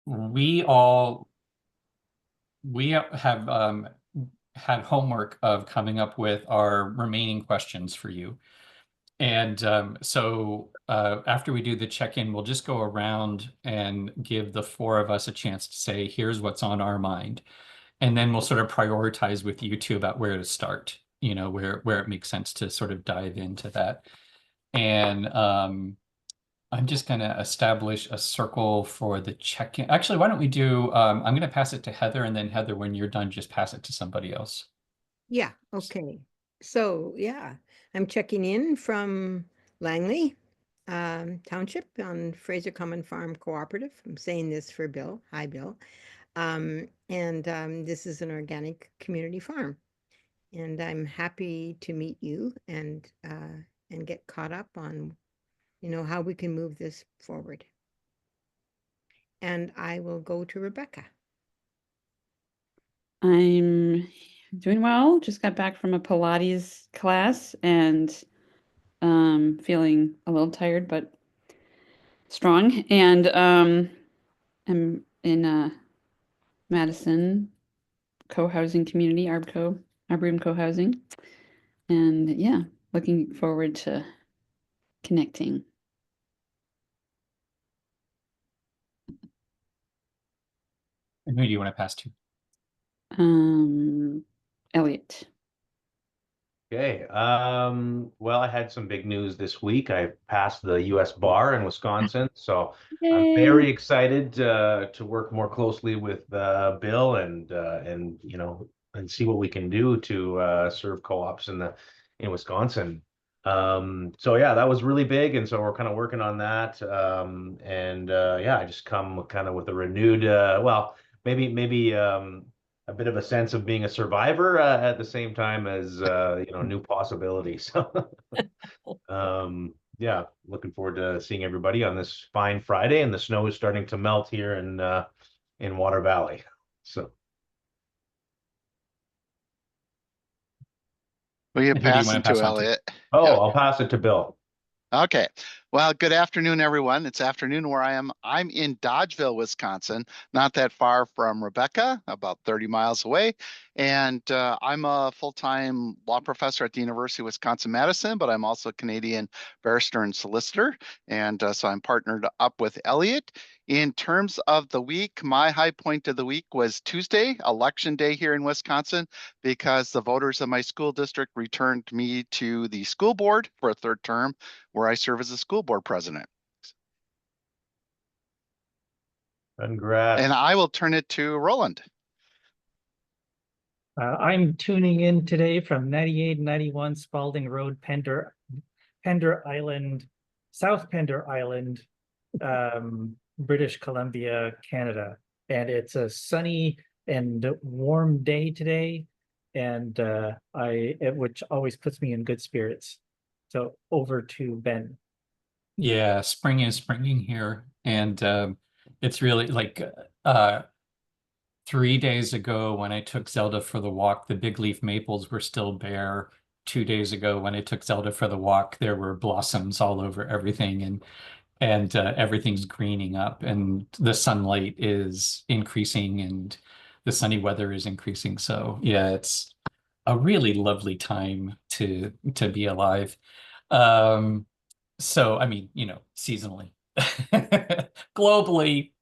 we all we have had homework of coming up with our remaining questions for you. And after we do the check-in, we'll just go around and give the four of us a chance to say, here's what's on our mind. And then we'll sort of prioritize with you two about where to start, where it makes sense to sort of dive into that. And I'm just going to establish a circle for the check-in. Actually, why don't we do, I'm going to pass it to Heather, and then Heather, when you're done, just pass it to somebody else. Yeah, okay. So, yeah, I'm checking in from Langley Township on Fraser Common Farm Cooperative. I'm saying this for Bill. Hi, Bill. This is an organic community farm. And I'm happy to meet you and get caught up on, how we can move this forward. And I will go to Rebecca. I'm doing well. Just got back from a Pilates class and feeling a little tired, but strong. And I'm in Madison co-housing community, Arboretum co-housing. And yeah, looking forward to connecting. And who do you want to pass to? Elliot. Okay. Well, I had some big news this week. I passed the U.S. bar in Wisconsin, so I'm Yay. very excited to work more closely with Bill and and see what we can do to serve co-ops in Wisconsin. So yeah, that was really big, and so we're kind of working on that. Yeah, I just come kind of with a renewed, well, maybe a bit of a sense of being a survivor at the same time as new possibilities. Yeah, looking forward to seeing everybody on this fine Friday, and the snow is starting to melt here in Water Valley. So Will you And who do you pass want it to pass to on to? Elliot? oh, Yeah. I'll pass it to Bill. Okay. Well, good afternoon, everyone. It's afternoon where I am. I'm in Dodgeville, Wisconsin, not that far from Rebecca, about 30 miles away. And I'm a full-time law professor at the University of Wisconsin-Madison, but I'm also a Canadian barrister and solicitor. And so I'm partnered up with Elliot. In terms of the week, my high point of the week was Tuesday, Election Day here in Wisconsin, because the voters of my school district returned me to the school board for a third term, where I serve as a school board president. Congrats. And I will turn it to Roland. I'm tuning in today from 9891 Spalding Road, Pender Island, South Pender Island, British Columbia, Canada. And it's a sunny and warm day today, and which always puts me in good spirits. So over to Ben. Yeah, spring is springing here, and it's really like 3 days ago when I took Zelda for the walk, the big leaf maples were still bare. 2 days ago when I took Zelda for the walk, there were blossoms all over everything, and everything's greening up, and the sunlight is increasing, and the sunny weather is increasing. So yeah, it's a really lovely time to be alive. So I mean, seasonally, globally.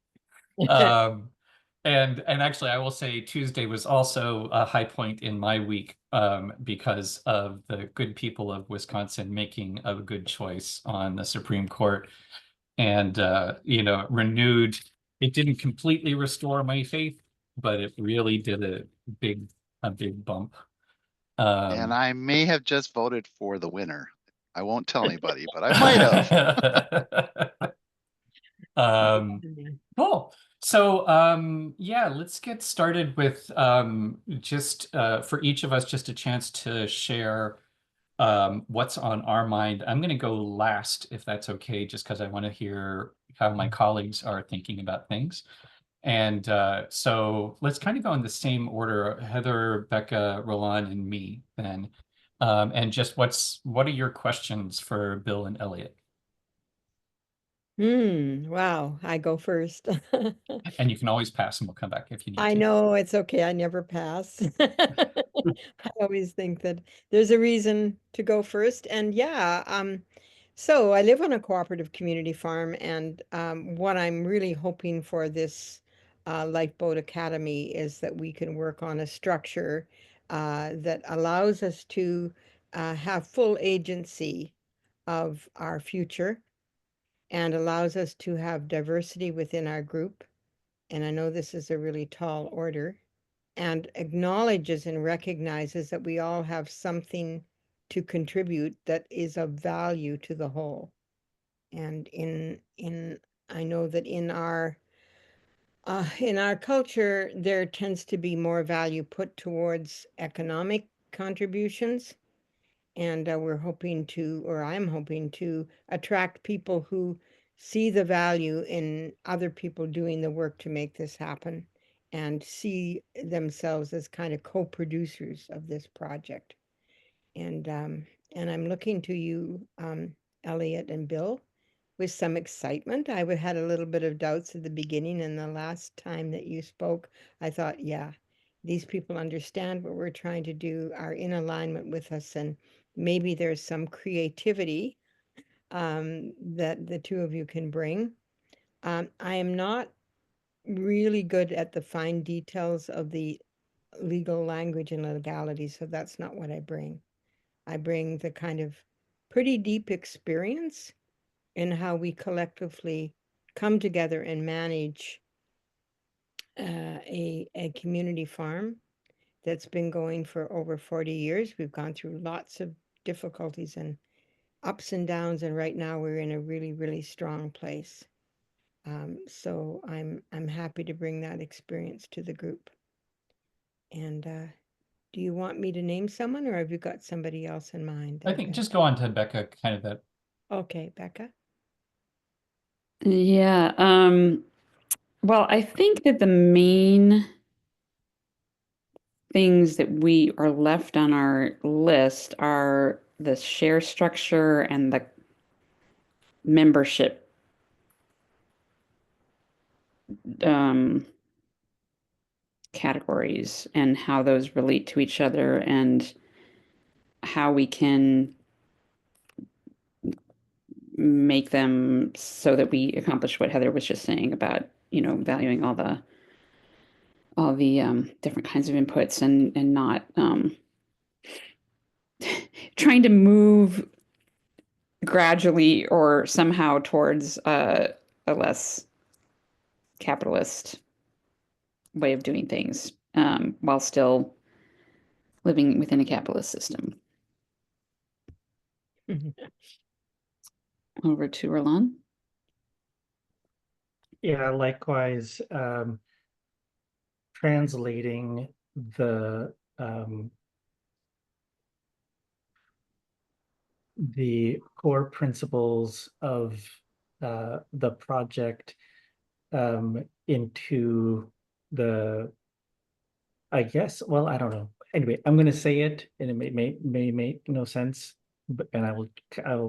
Um, and actually, I will say Tuesday was also a high point in my week, because of the good people of Wisconsin making a good choice on the Supreme Court, and renewed. It didn't completely restore my faith, but it really did a big bump. And I may have just voted for the winner. I won't tell anybody, but I might have. Cool. So, yeah, let's get started with just for each of us, just a chance to share what's on our mind. I'm going to go last, if that's okay, just because I want to hear how my colleagues are thinking about things. And so let's kind of go in the same order: Heather, Becca, Roland, and me then. And just what are your questions for Bill and Elliot? Wow, I go first. And you can always pass and we'll come back if you need I to. know it's okay. I never pass. I always think that there's a reason to go first. And yeah, so I live on a cooperative community farm, and what I'm really hoping for this Lifeboat Academy is that we can work on a structure that allows us to have full agency of our future and allows us to have diversity within our group. And I know this is a really tall order, and acknowledges and recognizes that we all have something to contribute that is of value to the whole. And in I know that in our culture, there tends to be more value put towards economic contributions. And we're hoping to, or I'm hoping to, attract people who see the value in other people doing the work to make this happen and see themselves as kind of co-producers of this project. And I'm looking to you, Elliot and Bill, with some excitement. I had a little bit of doubts at the beginning, and the last time that you spoke, I thought, yeah, these people understand what we're trying to do, are in alignment with us, and maybe there's some creativity that the two of you can bring. I am not really good at the fine details of the legal language and legality, so that's not what I bring. I bring the kind of pretty deep experience in how we collectively come together and manage a community farm that's been going for over 40 years. We've gone through lots of difficulties and ups and downs, and right now we're in a really, really strong place. So I'm happy to bring that experience to the group. And do you want me to name someone, or have you got somebody else in mind I there, think Bill? just go on to Becca, kind of that. Okay, Becca. Yeah. Well, I think that the main things that we are left on our list are the share structure and the membership categories and how those relate to each other and how we can make them so that we accomplish what Heather was just saying about, valuing all the different kinds of inputs and not trying to move gradually or somehow towards a less capitalist way of doing things, while still living within a capitalist system. Over to Roland. Yeah, likewise, translating the core principles of the project into I guess, well, I don't know. Anyway, I'm going to say it, and it may make no sense, and I will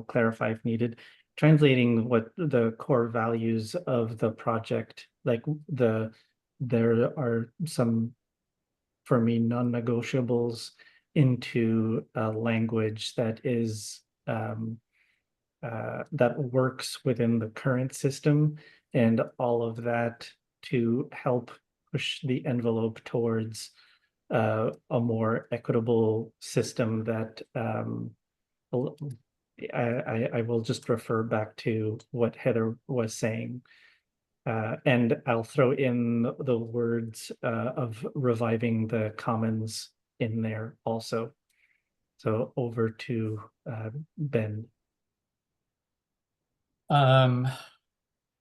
clarify if needed. Translating what the core values of the project, like there are some, for me, non-negotiables into a language that is that works within the current system, and all of that to help push the envelope towards a more equitable system that I will just refer back to what Heather was saying. And I'll throw in the words of reviving the commons in there also. So over to Ben.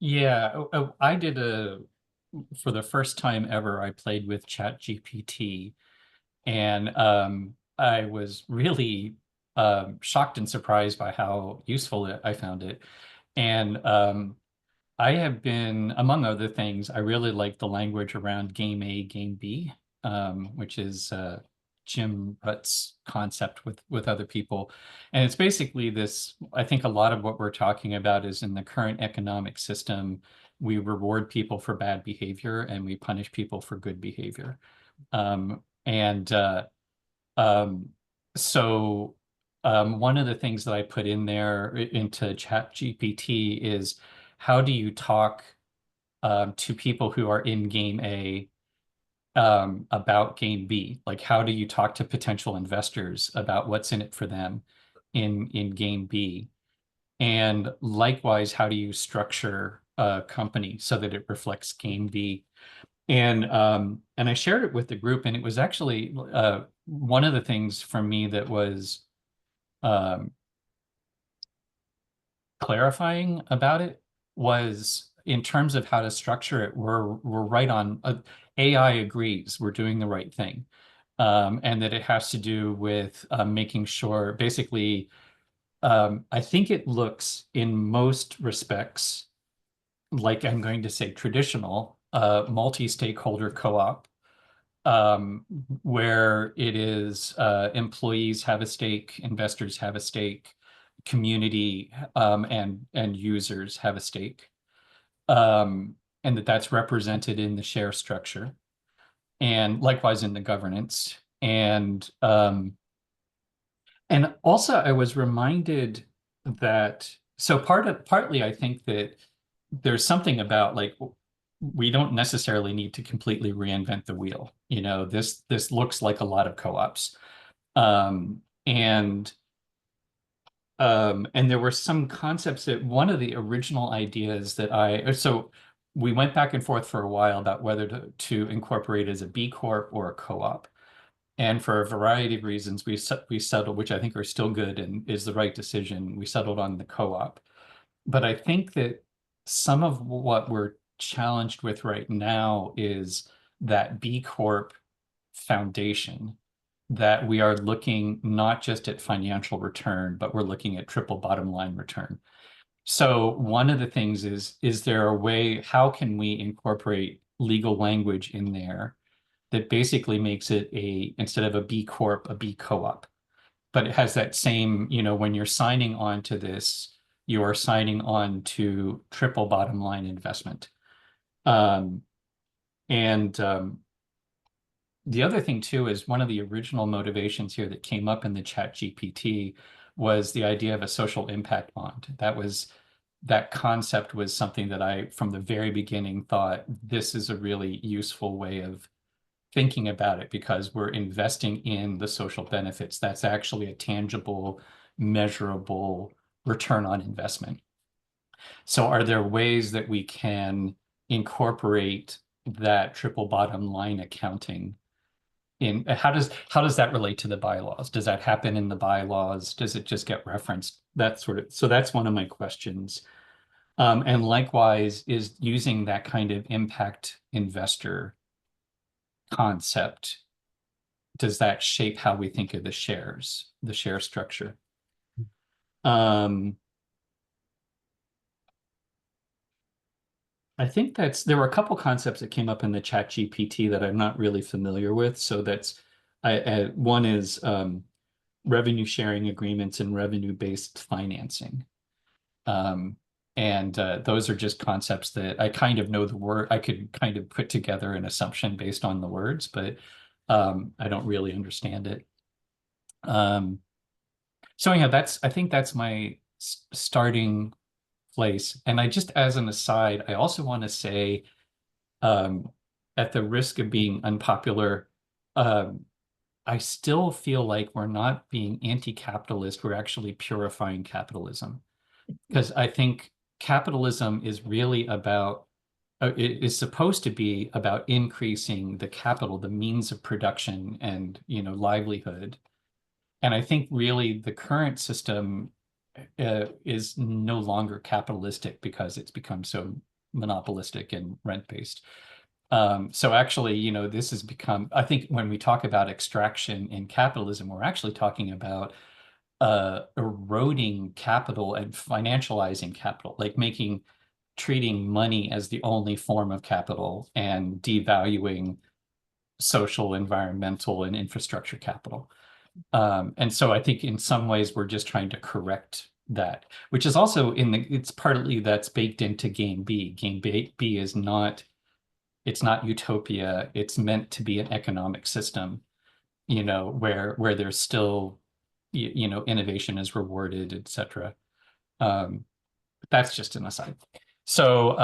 Yeah, I did for the first time ever, I played with ChatGPT, and I was really shocked and surprised by how useful I found it. And I have been, among other things, I really like the language around game A, game B, which is Jim Rutt's concept with other people. And it's basically this, I think a lot of what we're talking about is in the current economic system, we reward people for bad behavior and we punish people for good behavior. And so one of the things that I put in there into ChatGPT is how do you talk to people who are in game A about game B? Like, how do you talk to potential investors about what's in it for them in game B? And likewise, how do you structure a company so that it reflects game B? And I shared it with the group, and it was actually one of the things for me that was um, clarifying about it was in terms of how to structure it, we're right on. AI agrees we're doing the right thing, and that it has to do with making sure, basically, I think it looks in most respects like I'm going to say traditional multi-stakeholder co-op, where it is employees have a stake, investors have a stake, community and users have a stake, and that's represented in the share structure, and likewise in the governance. And also I was reminded that partly I think that there's something about like we don't necessarily need to completely reinvent the wheel. You know, this looks like a lot of co-ops. Um, and and there were some concepts that one of the original ideas that so we went back and forth for a while about whether to incorporate as a B Corp or a co-op. And for a variety of reasons, we settled, which I think are still good and is the right decision. We settled on the co-op. But I think that some of what we're challenged with right now is that B Corp foundation, that we are looking not just at financial return, but we're looking at triple bottom line return. So one of the things is there a way, how can we incorporate legal language in there that basically makes it instead of a B Corp, a B Co-op? But it has that same, when you're signing on to this, you are signing on to triple bottom line investment. And the other thing too is one of the original motivations here that came up in the ChatGPT was the idea of a social impact bond. That concept was something that I, from the very beginning, thought this is a really useful way of thinking about it because we're investing in the social benefits. That's actually a tangible, measurable return on investment. So are there ways that we can incorporate that triple bottom line accounting in? How does that relate to the bylaws? Does that happen in the bylaws? Does it just get referenced? So that's one of my questions. And likewise, is using that kind of impact investor concept, does that shape how we think of the share structure? I think there were a couple concepts that came up in the chat GPT that I'm not really familiar with. So one is revenue sharing agreements and revenue-based financing. And those are just concepts that I kind of know the word. I could kind of put together an assumption based on the words, but I don't really understand it. So anyhow, I think that's my starting place. And I just, as an aside, I also want to say, at the risk of being unpopular, I still feel like we're not being anti-capitalist, we're actually purifying capitalism. Because I think capitalism is really about, it is supposed to be about increasing the capital, the means of production and, livelihood. And I think really the current system is no longer capitalistic because it's become so monopolistic and rent-based. So actually, this has become, I think when we talk about extraction in capitalism, we're actually talking about eroding capital and financializing capital, like treating money as the only form of capital and devaluing social, environmental, and infrastructure capital. And so I think in some ways we're just trying to correct that, which is also it's partly that's baked into game B. Game B is not, it's not utopia. It's meant to be an economic system, where there's still, innovation is rewarded, etc. That's just an aside. So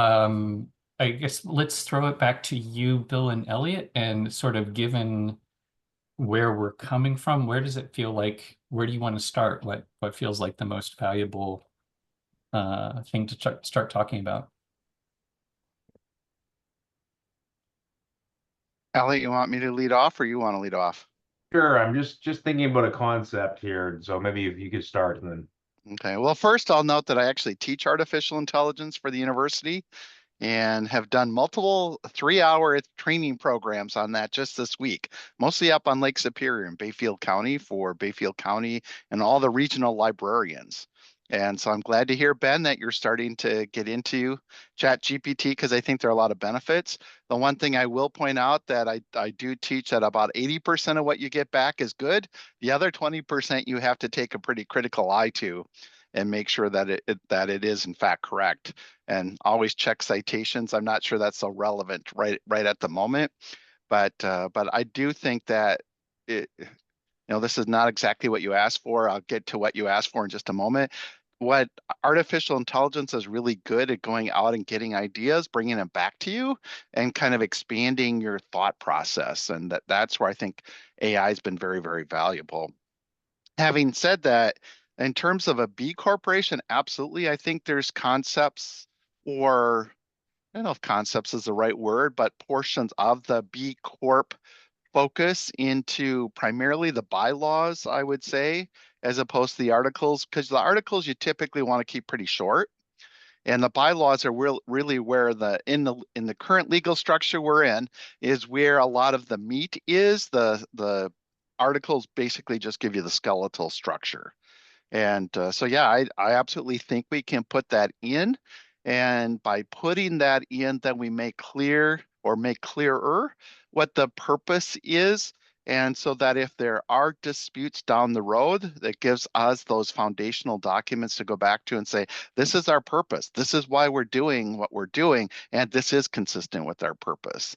I guess let's throw it back to you, Bill and Elliot, and sort of given where we're coming from, where does it feel like, where do you want to start? What feels like the most valuable thing to start talking about? Elliot, you want me to lead off or you want to lead off? Sure, I'm just thinking about a concept here, so maybe if you could start and then. Okay, well, first I'll note that I actually teach artificial intelligence for the university and have done multiple 3-hour training programs on that just this week, mostly up on Lake Superior in Bayfield County for Bayfield County and all the regional librarians. And so I'm glad to hear, Ben, that you're starting to get into ChatGPT because I think there are a lot of benefits. The one thing I will point out that I do teach that about 80% of what you get back is good. The other 20% you have to take a pretty critical eye to and make sure that it is in fact correct. And always check citations. I'm not sure that's so relevant right at the moment, but I do think that this is not exactly what you asked for. I'll get to what you asked for in just a moment. What artificial intelligence is really good at going out and getting ideas, bringing them back to you, and kind of expanding your thought process. And that's where I think AI has been very, very valuable. Having said that, in terms of a B corporation, absolutely. I think there's concepts, or I don't know if concepts is the right word, but portions of the B Corp focus into primarily the bylaws, I would say, as opposed to the articles, because the articles you typically want to keep pretty short. And the bylaws are really where in the current legal structure we're in is where a lot of the meat is. The articles basically just give you the skeletal structure. And so, yeah, I absolutely think we can put that in. And by putting that in, then we make clear or make clearer what the purpose is. And so that if there are disputes down the road, that gives us those foundational documents to go back to and say, this is our purpose. This is why we're doing what we're doing. And this is consistent with our purpose.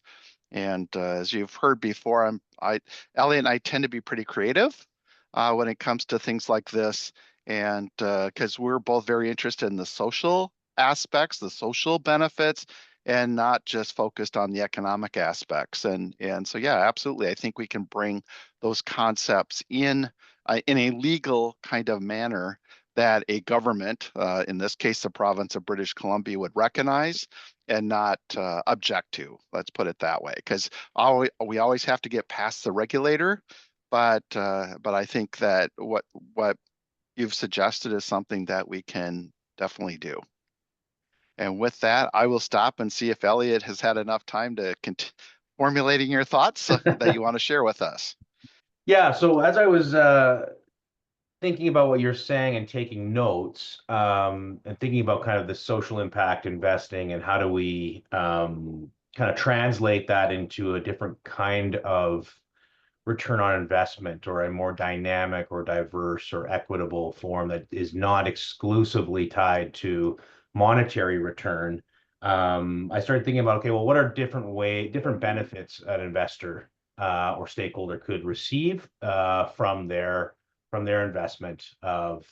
And as you've heard before, Elliot and I tend to be pretty creative when it comes to things like this. And because we're both very interested in the social aspects, the social benefits, and not just focused on the economic aspects. And so, yeah, absolutely. I think we can bring those concepts in a legal kind of manner that a government, in this case, the province of British Columbia, would recognize and not object to. Let's put it that way, because we always have to get past the regulator. But I think that what you've suggested is something that we can definitely do. And with that, I will stop and see if Elliot has had enough time to formulating your thoughts that you want to share with us. Yeah, so as I was thinking about what you're saying and taking notes, and thinking about kind of the social impact investing and how do we kind of translate that into a different kind of return on investment or a more dynamic or diverse or equitable form that is not exclusively tied to monetary return. I started thinking about, okay, well, what are different benefits an investor or stakeholder could receive from their investment of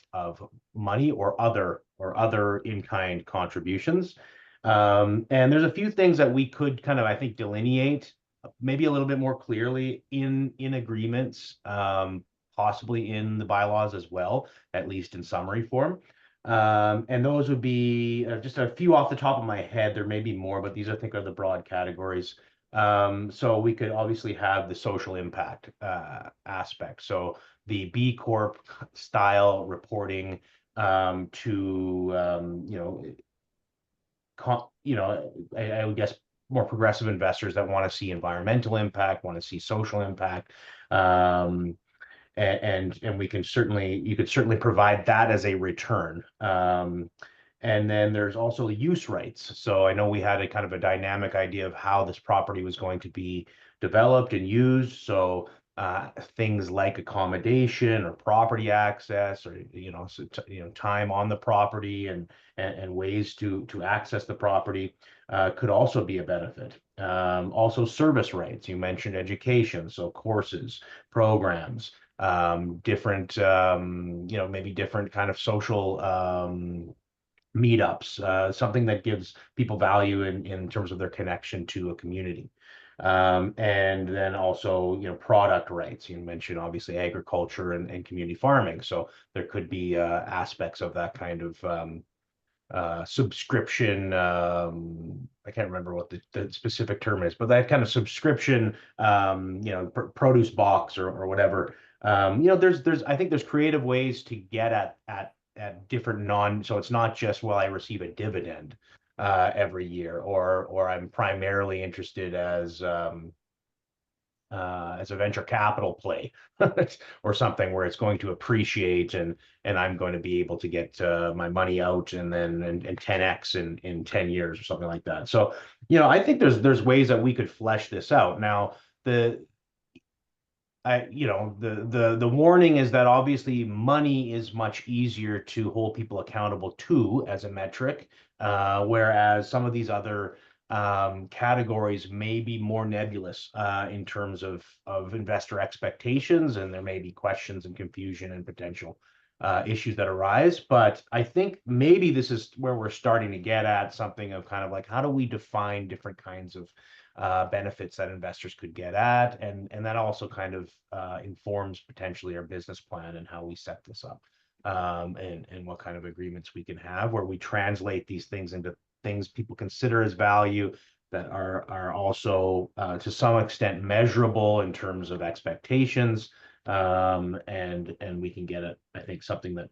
money or other in-kind contributions. And there's a few things that we could kind of, I think, delineate maybe a little bit more clearly in agreements, possibly in the bylaws as well, at least in summary form. And those would be just a few off the top of my head. There may be more, but these I think are the broad categories. So we could obviously have the social impact aspect. So the B Corp style reporting to I would guess more progressive investors that want to see environmental impact, want to see social impact, and you could certainly provide that as a return. And then there's also use rights. So I know we had a kind of a dynamic idea of how this property was going to be developed and used. So things like accommodation or property access, or time on the property and ways to access the property could also be a benefit. Also service rights. You mentioned education, so courses, programs, different maybe different kind of social meetups, something that gives people value in terms of their connection to a community. And then also, product rights. You mentioned obviously agriculture and community farming. So there could be aspects of that kind of subscription. I can't remember what the specific term is, but that kind of subscription, produce box or whatever. I think there's creative ways to get at different so it's not just, well, I receive a dividend every year, or I'm primarily interested as a venture capital play or something where it's going to appreciate and I'm going to be able to get my money out and then and 10x in 10 years or something like that. So, I think there's ways that we could flesh this out. Now, the warning is that obviously money is much easier to hold people accountable to as a metric, whereas some of these other categories may be more nebulous in terms of investor expectations, and there may be questions and confusion and potential issues that arise. But I think maybe this is where we're starting to get at something of kind of like, how do we define different kinds of benefits that investors could get at, and that also kind of informs potentially our business plan and how we set this up, and what kind of agreements we can have where we translate these things into things people consider as value that are also to some extent measurable in terms of expectations, and we can get it, I think, something that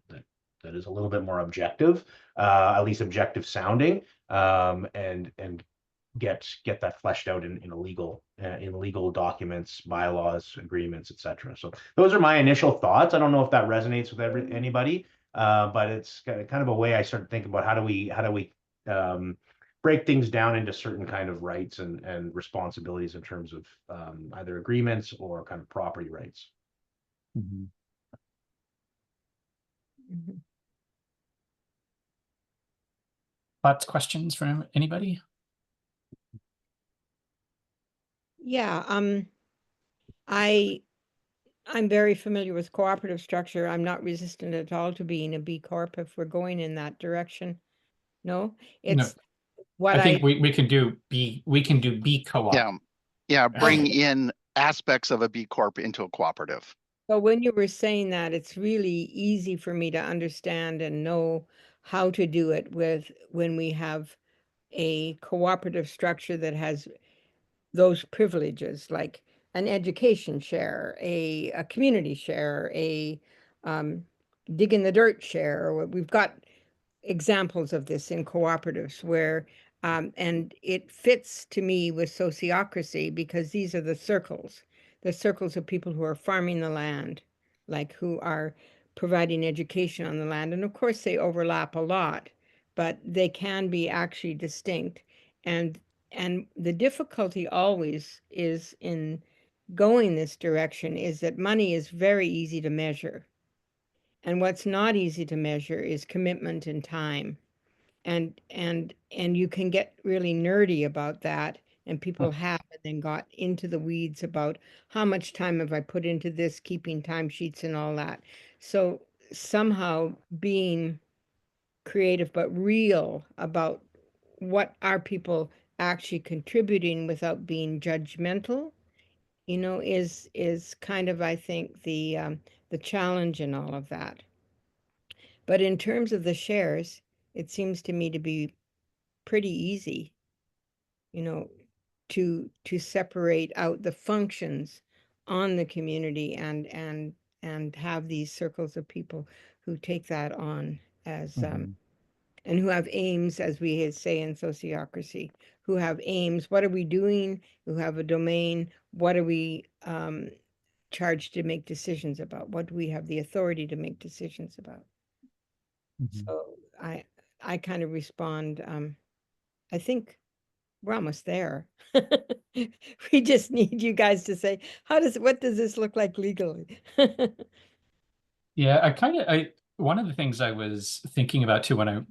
is a little bit more objective, at least objective sounding, and get that fleshed out in legal documents, bylaws, agreements, etc. So those are my initial thoughts. I don't know if that resonates with anybody, but it's kind of a way I start to think about how do we break things down into certain kind of rights and responsibilities in terms of either agreements or kind of property rights. Mhm. Mhm. Thoughts, questions from anybody? Yeah, I'm very familiar with cooperative structure. I'm not resistant at all to being a B Corp if we're going in that direction. No, No, it's what I think we can do B co-op. Yeah, bring Okay. in aspects of a B Corp into a cooperative. So when you were saying that, it's really easy for me to understand and know how to do it when we have a cooperative structure that has those privileges, like an education share, a community share, a dig in the dirt share. We've got examples of this in cooperatives where, and it fits to me with sociocracy because these are the circles of people who are farming the land, like who are providing education on the land. And of course, they overlap a lot, but they can be actually distinct. And the difficulty always is in going this direction is that money is very easy to measure. And what's not easy to measure is commitment and time. And you can get really nerdy about that. And people have and then got into the weeds about how much time have I put into this, keeping timesheets and all that. So somehow being creative but real about what are people actually contributing without being judgmental, is kind of, I think, the challenge in all of that. But in terms of the shares, it seems to me to be pretty easy, you know, to separate out the functions on the community and have these circles of people who take that on as Mhm. and who have aims, as we say in sociocracy, who have aims. What are we doing? Who have a domain? What are we charged to make decisions about? What do we have the authority to make decisions about? Mhm. So I kind of respond, I think we're almost there. We just need you guys to say, what does this look like legally? Yeah, one of the things I was thinking about too when I,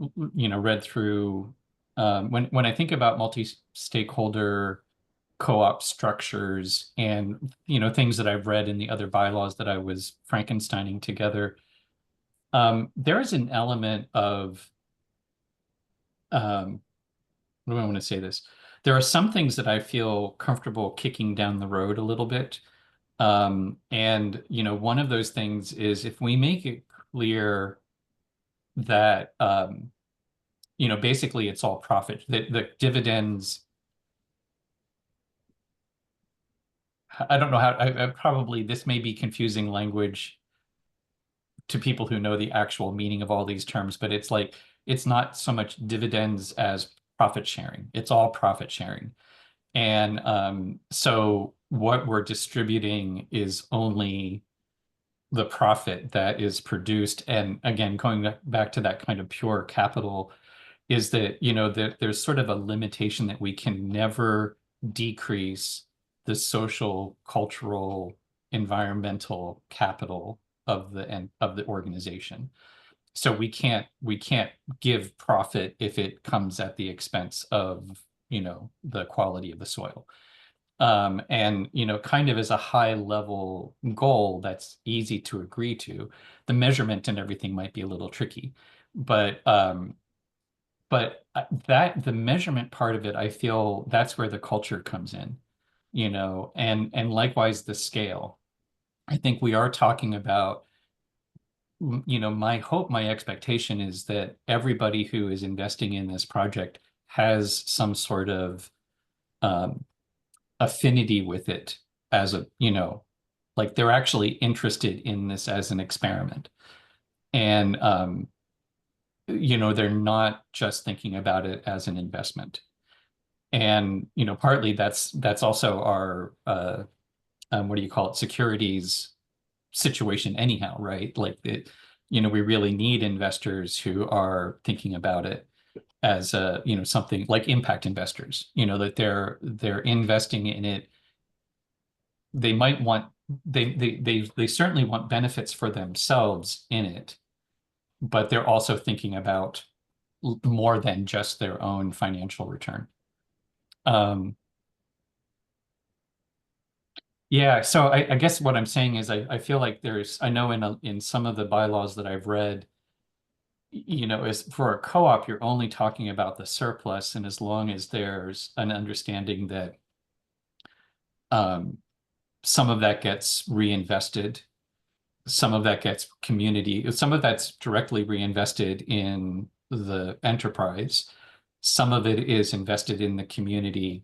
read through, when I think about multi-stakeholder co-op structures and, things that I've read in the other bylaws that I was Frankensteining together, there is an element of, what do I want to say this? There are some things that I feel comfortable kicking down the road a little bit. And, one of those things is if we make it clear that, basically it's all profit, that the dividends, I don't know how, I probably, this may be confusing language to people who know the actual meaning of all these terms, but it's like, it's not so much dividends as profit sharing. It's all profit sharing. And so what we're distributing is only the profit that is produced. And again, going back to that kind of pure capital, is that, that there's sort of a limitation that we can never decrease the social, cultural, environmental capital of the organization. So we can't give profit if it comes at the expense of, the quality of the soil. And, kind of as a high level goal that's easy to agree to. The measurement and everything might be a little tricky, but that the measurement part of it, I feel that's where the culture comes in, and likewise the scale. I think we are talking about, my hope, my expectation is that everybody who is investing in this project has some sort of affinity with it as a, like they're actually interested in this as an experiment. And, they're not just thinking about it as an investment. And, partly that's also our, what do you call it, securities situation anyhow, right? Like it, we really need investors who are thinking about it as a, something like impact investors, that they're investing in it. They might want, they certainly want benefits for themselves in it, but they're also thinking about more than just their own financial return. Yeah, so I guess what I'm saying is I feel like I know in some of the bylaws that I've read, is for a co-op, you're only talking about the surplus, and as long as there's an understanding that some of that gets reinvested, some of that gets community, some of that's directly reinvested in the enterprise, some of it is invested in the community,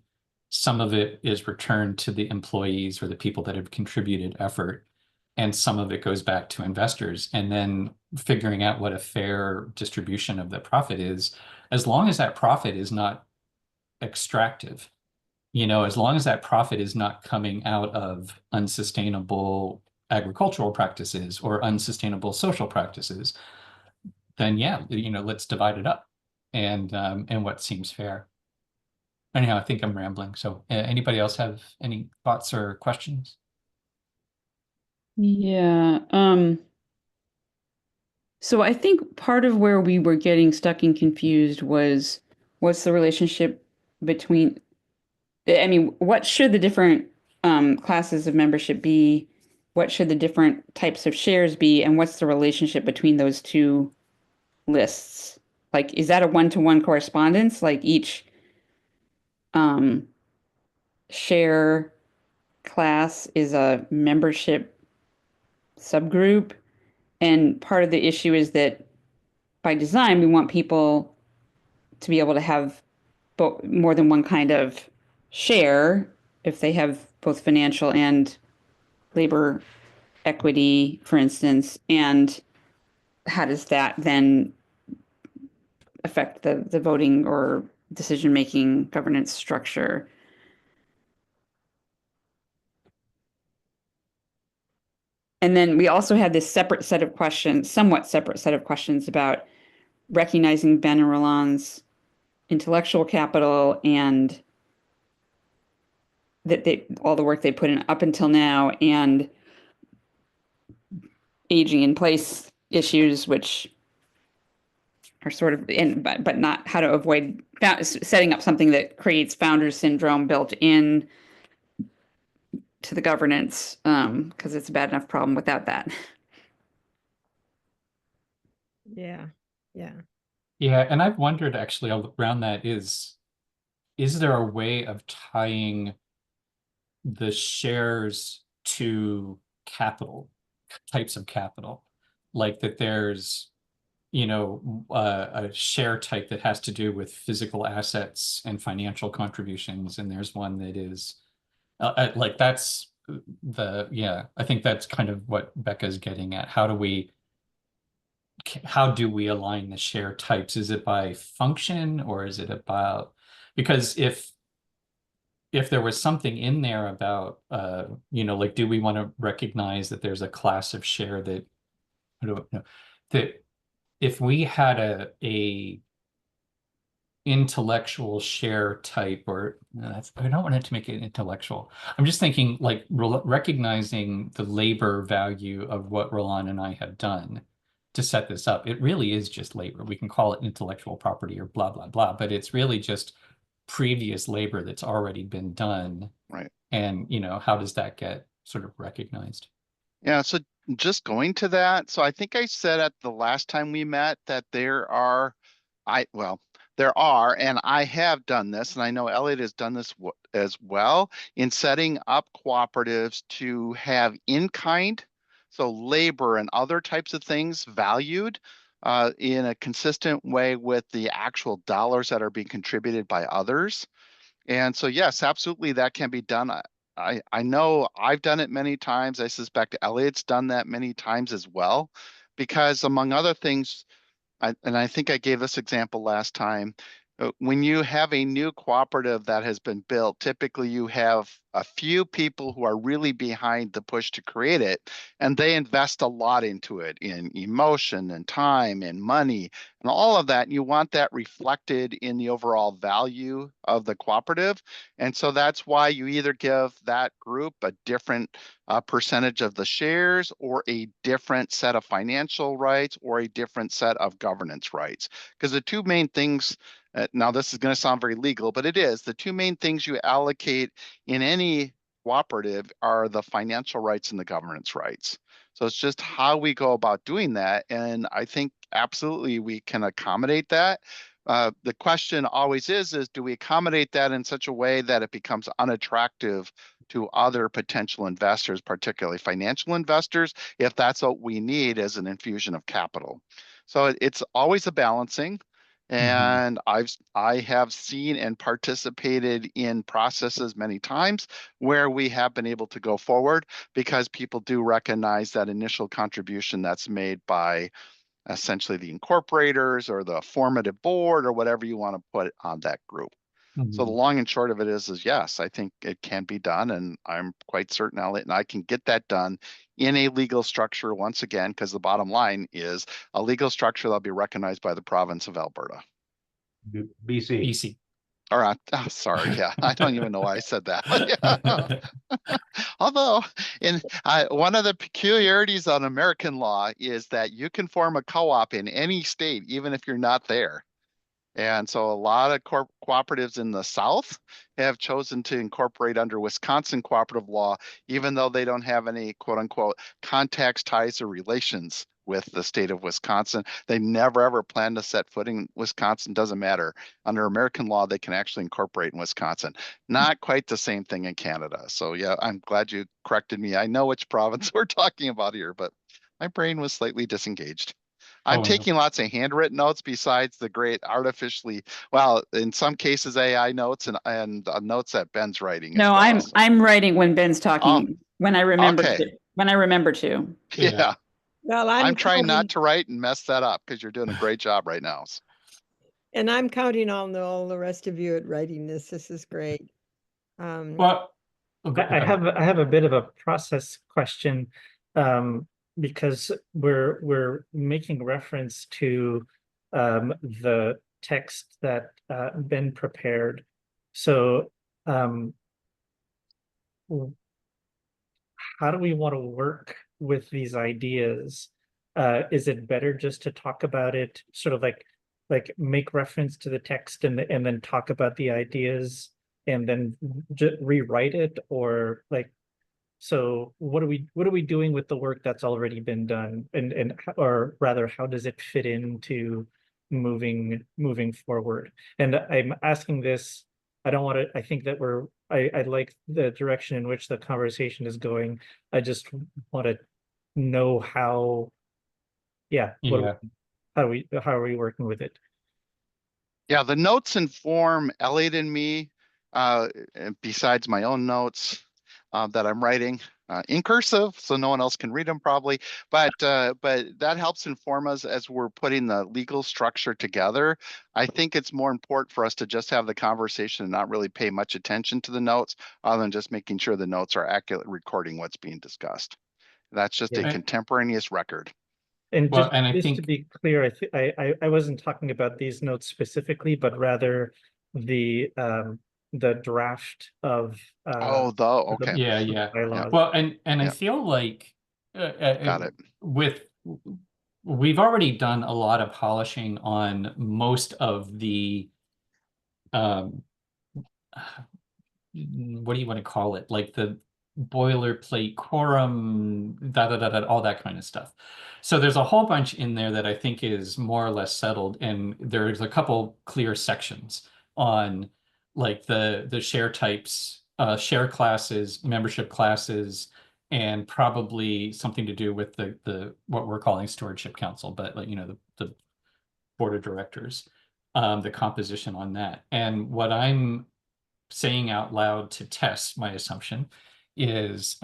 some of it is returned to the employees or the people that have contributed effort, and some of it goes back to investors. And then figuring out what a fair distribution of the profit is, as long as that profit is not extractive, as long as that profit is not coming out of unsustainable agricultural practices or unsustainable social practices, then yeah, let's divide it up and what seems fair. Anyhow, I think I'm rambling. So anybody else have any thoughts or questions? Yeah. So I think part of where we were getting stuck and confused was what's the relationship between, I mean, what should the different classes of membership be? What should the different types of shares be? And what's the relationship between those two lists? Like, is that a one-to-one correspondence? Like each share class is a membership subgroup. And part of the issue is that by design, we want people to be able to have more than one kind of share if they have both financial and labor equity, for instance. And how does that then affect the voting or decision-making governance structure? And then we also had this separate set of questions, somewhat separate set of questions about recognizing Ben and Roland's intellectual capital and that all the work they put in up until now, and aging in place issues, which are sort of in, but not how to avoid setting up something that creates founder syndrome built in to the governance, because it's a bad enough problem without that. Yeah, yeah. Yeah, and I've wondered actually around that is there a way of tying the shares to capital, types of capital? Like that there's, a share type that has to do with physical assets and financial contributions, and there's one that is like that's I think that's kind of what Becca's getting at. How do we align the share types? Is it by function or is it about, because if there was something in there about like, do we want to recognize that there's a class of share that, I don't know, that if we had a intellectual share type, or I don't want it to make it intellectual. I'm just thinking like recognizing the labor value of what Roland and I have done to set this up. It really is just labor. We can call it intellectual property or blah, blah, blah, but it's really just previous labor that's already been done. Right. And, how does that get sort of recognized? Yeah, so just going to that. So I think I said at the last time we met that there are, and I have done this, and I know Elliot has done this as well, in setting up cooperatives to have in-kind, so labor and other types of things valued in a consistent way with the actual dollars that are being contributed by others. And so, yes, absolutely, that can be done. I know I've done it many times. I suspect Elliot's done that many times as well, because among other things, and I think I gave this example last time, when you have a new cooperative that has been built, typically you have a few people who are really behind the push to create it, and they invest a lot into it in emotion and time and money and all of that. And you want that reflected in the overall value of the cooperative. And so that's why you either give that group a different percentage of the shares, or a different set of financial rights, or a different set of governance rights. Because the two main things, now this is going to sound very legal, but it is, the two main things you allocate in any cooperative are the financial rights and the governance rights. So it's just how we go about doing that. And I think absolutely we can accommodate that. The question always is do we accommodate that in such a way that it becomes unattractive to other potential investors, particularly financial investors, if that's what we need as an infusion of capital? So it's always a balancing. And I have seen and participated in processes many times where we have been able to go forward because people do recognize that initial contribution that's made by essentially the incorporators or the formative board or whatever you want to put on that group. So the long and short of it is yes, I think it can be done, and I'm quite certain Elliot and I can get that done in a legal structure once again, because the bottom line is a legal structure that'll be recognized by the province of Alberta. BC. BC. All right. Oh, sorry. Yeah, I don't even know why I said that. Although, one of the peculiarities on American law is that you can form a co-op in any state, even if you're not there. And so a lot of cooperatives in the South have chosen to incorporate under Wisconsin cooperative law, even though they don't have any quote unquote contacts, ties, or relations with the state of Wisconsin. They never ever plan to set foot in Wisconsin. Doesn't matter. Under American law, they can actually incorporate in Wisconsin. Not quite the same thing in Canada. So yeah, I'm glad you corrected me. I know which province we're talking about here, but my brain was slightly disengaged. I'm taking lots of handwritten notes besides the great artificially, well, in some cases AI notes and notes that Ben's writing. No, I'm writing when Ben's talking. When I remember okay. to. When I remember to. Yeah. Well, I'm trying not to write and mess that up because you're doing a great job right now. And I'm counting on all the rest of you at writing this. This is great. Well, I have a bit of a process question, because we're making reference to the text that been prepared. So how do we want to work with these ideas? Is it better just to talk about it, sort of like make reference to the text and then talk about the ideas and then rewrite it, or like, so what are we doing with the work that's already been done, or rather, how does it fit into moving forward? And I'm asking this, I don't want to, I think that I like the direction in which the conversation is going. I just want to know how, yeah, Yeah. how are we working with it? Yeah, the notes inform Elliot and me, besides my own notes that I'm writing in cursive, so no one else can read them probably. But that helps inform us as we're putting the legal structure together. I think it's more important for us to just have the conversation and not really pay much attention to the notes, other than just making sure the notes are accurately recording what's being discussed. That's just a Yeah. contemporaneous record. And Well, just, and I just to think, be clear, I wasn't talking about these notes specifically, but rather the draft of Oh, okay. yeah, yeah. bylaws. Well, and I Yeah. feel like Got it. we've already done a lot of polishing on most of the um what do you want to call it? Like the boilerplate quorum, all that kind of stuff. So there's a whole bunch in there that I think is more or less settled, and there's a couple clear sections on like the share types, share classes, membership classes, and probably something to do with the what we're calling stewardship council, but like, you know, the board of directors, the composition on that. And what I'm saying out loud to test my assumption is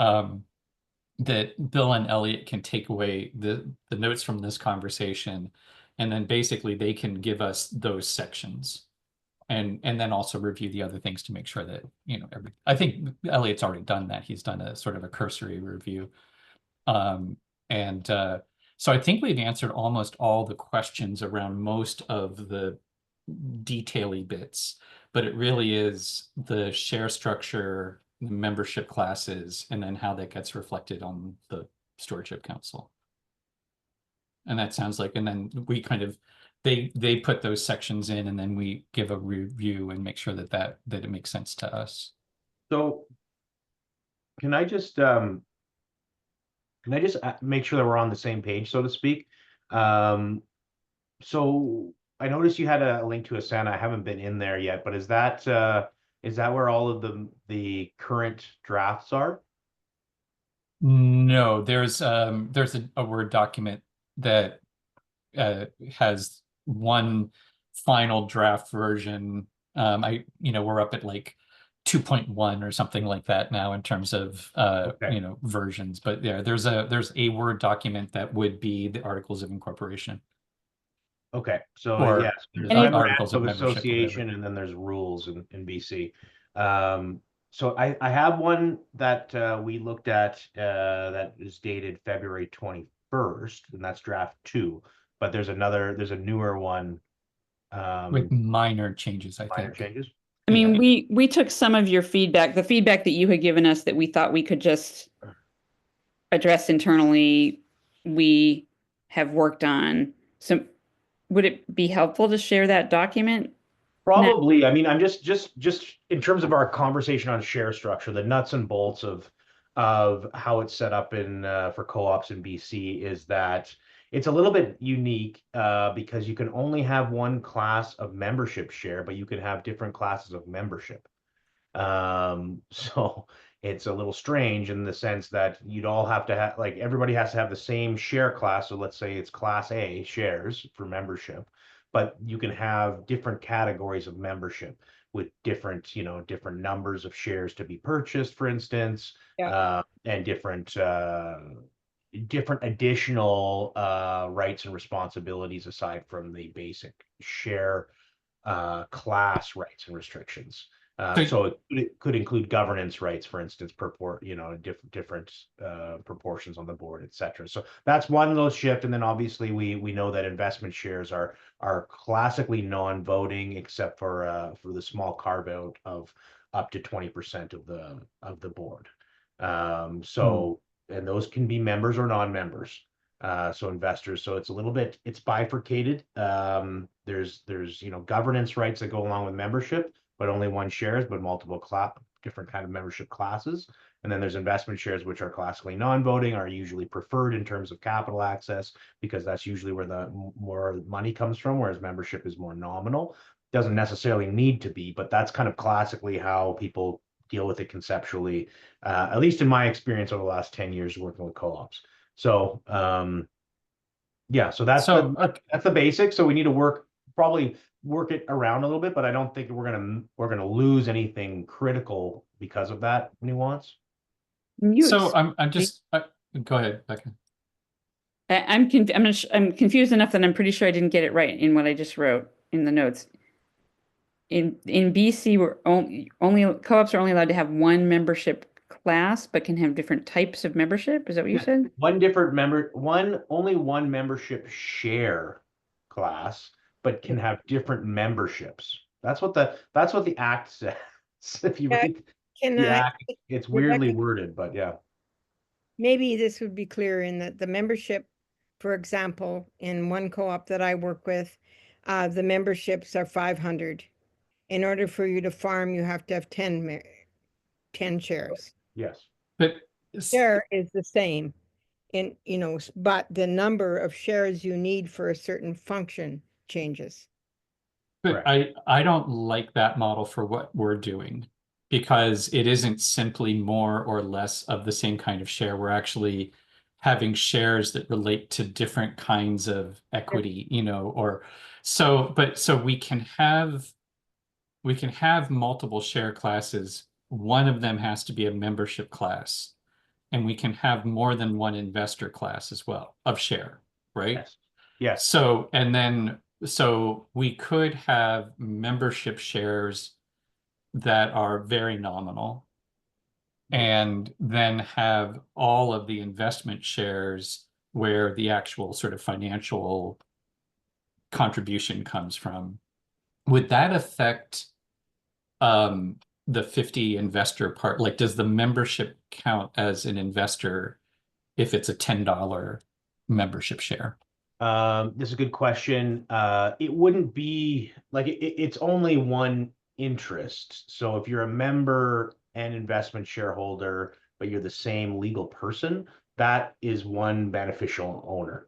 that Bill and Elliot can take away the notes from this conversation, and then basically they can give us those sections, and then also review the other things to make sure that, you know, I think Elliot's already done that. He's done a sort of a cursory review. And so I think we've answered almost all the questions around most of the detaily bits, but it really is the share structure, the membership classes, and then how that gets reflected on the stewardship council. And that sounds like, and then we kind of, they put those sections in, and then we give a review and make sure that it makes sense to us. So can I just make sure that we're on the same page, so to speak? So I noticed you had a link to Asana. I haven't been in there yet, but is that where all of the current drafts are? No, there's a Word document that has one final draft version. We're up at like 2.1 or something like that now in terms of Okay. versions. But yeah, there's a Word document that would be the Articles of Incorporation, Okay, so or yes, there's And Articles of membership of Membership or whatever. association, and then there's rules in BC. So I have one that we looked at that is dated February 21st, and that's draft 2. But there's a newer one With minor changes, I minor think. changes. I mean, Yeah. we took some of your feedback, the feedback that you had given us that we thought we could just address internally, we have worked on. So would it be helpful to share that document? Probably. I mean, I'm just in terms of our conversation on share structure, the nuts and bolts of how it's set up in for co-ops in BC is that it's a little bit unique because you can only have one class of membership share, but you can have different classes of membership. So it's a little strange in the sense that you'd all have to have, like, everybody has to have the same share class. So let's say it's class A shares for membership, but you can have different categories of membership with different, different numbers of shares to be purchased, for instance, and different additional rights and responsibilities aside from the basic share class rights and restrictions. So- So it could include governance rights, for instance, different proportions on the board, et cetera. So that's one little shift. And then obviously we know that investment shares are classically non-voting, except for the small carve out of up to 20% of the board. And those can be members or non-members. So investors, so it's bifurcated. There's governance rights that go along with membership, but only one shares, but multiple different kind of membership classes. And then there's investment shares, which are classically non-voting, are usually preferred in terms of capital access, because that's usually where the more money comes from, whereas membership is more nominal. Doesn't necessarily need to be, but that's kind of classically how people deal with it conceptually, at least in my experience over the last 10 years working with co-ops. So yeah, so that's the basics. So we need to probably work it around a little bit, but I don't think we're gonna lose anything critical because of that nuance. So I'm just go ahead, Becca. I'm confused enough that I'm pretty sure I didn't get it right in what I just wrote in the notes. In BC, we're only co-ops are only allowed to have one membership class, but can have different types of membership. Is that what you said? Only one membership share class, but can have different memberships. That's what the act says. If you read the act, it's weirdly worded, but yeah. Maybe this would be clear in that the membership, for example, in one co-op that I work with, the memberships are 500. In order for you to farm, you have to have 10 shares. Yes. But Share is the same but the number of shares you need for a certain function changes. But I don't like that model for what we're doing, because it isn't simply more or less of the same kind of share. We're actually having shares that relate to different kinds of equity, so we can have multiple share classes. One of them has to be a membership class, and we can have more than one investor class as well of share, right? Yes. Yes. So we could have membership shares that are very nominal, and then have all of the investment shares where the actual sort of financial contribution comes from. Would that affect the 50 investor part? Like, does the membership count as an investor if it's a $10 membership share? This is a good question. It wouldn't be like it's only one interest. So if you're a member and investment shareholder, but you're the same legal person, that is one beneficial owner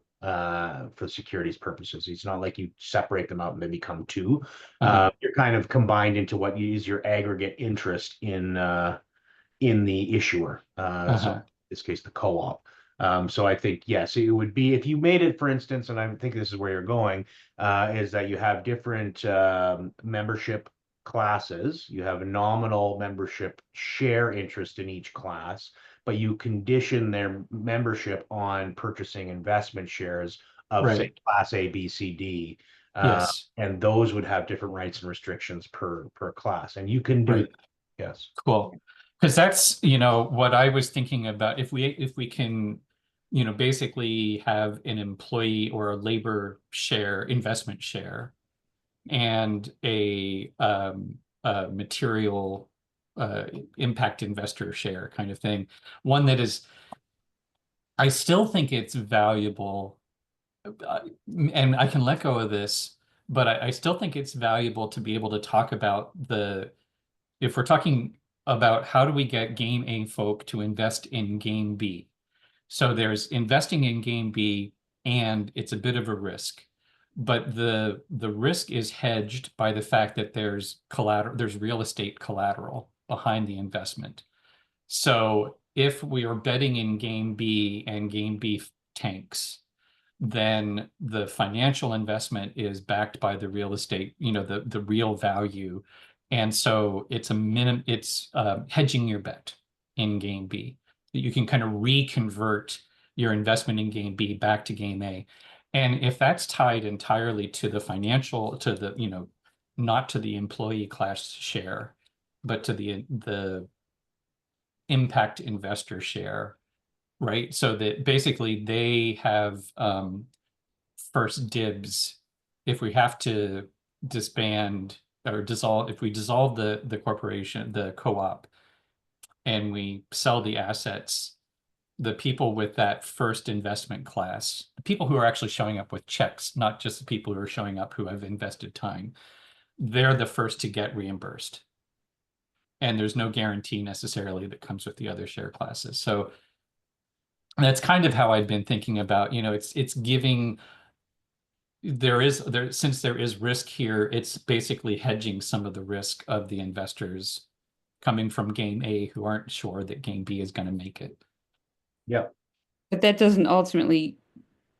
for securities purposes. It's not like you separate them out and they become two. You're kind of combined into what is your aggregate interest in the issuer. So in this case, the co-op. So I think, yes, it would be, if you made it, for instance, and I think this is where you're going, is that you have different membership classes. You have a nominal membership share interest in each class, but you condition their membership on purchasing investment shares of, say, class A, B, C, D. Yes. And those would have different rights and restrictions per class. And you can do, yes. Cool. Because that's, what I was thinking about. If we can, basically have an employee or a labor share, investment share, and a material impact investor share kind of thing. One that is, I still think it's valuable, and I can let go of this, but I still think it's valuable to be able to talk about if we're talking about how do we get game A folk to invest in game B. So there's investing in game B, and it's a bit of a risk, but the risk is hedged by the fact that there's real estate collateral behind the investment. So if we are betting in game B and game B tanks, then the financial investment is backed by the real estate, the real value. And so it's hedging your bet in game B. You can kind of reconvert your investment in game B back to game A. And if that's tied entirely to the financial, not to the employee class share, but to the impact investor share, right? So that basically they have first dibs if we have to disband or dissolve, if we dissolve the corporation, the co-op, and we sell the assets, the people with that first investment class, the people who are actually showing up with checks, not just the people who are showing up who have invested time, they're the first to get reimbursed. And there's no guarantee necessarily that comes with the other share classes. So that's kind of how I've been thinking about, it's giving, since there is risk here, it's basically hedging some of the risk of the investors coming from game A who aren't sure that game B is going to make it. Yeah. But that doesn't ultimately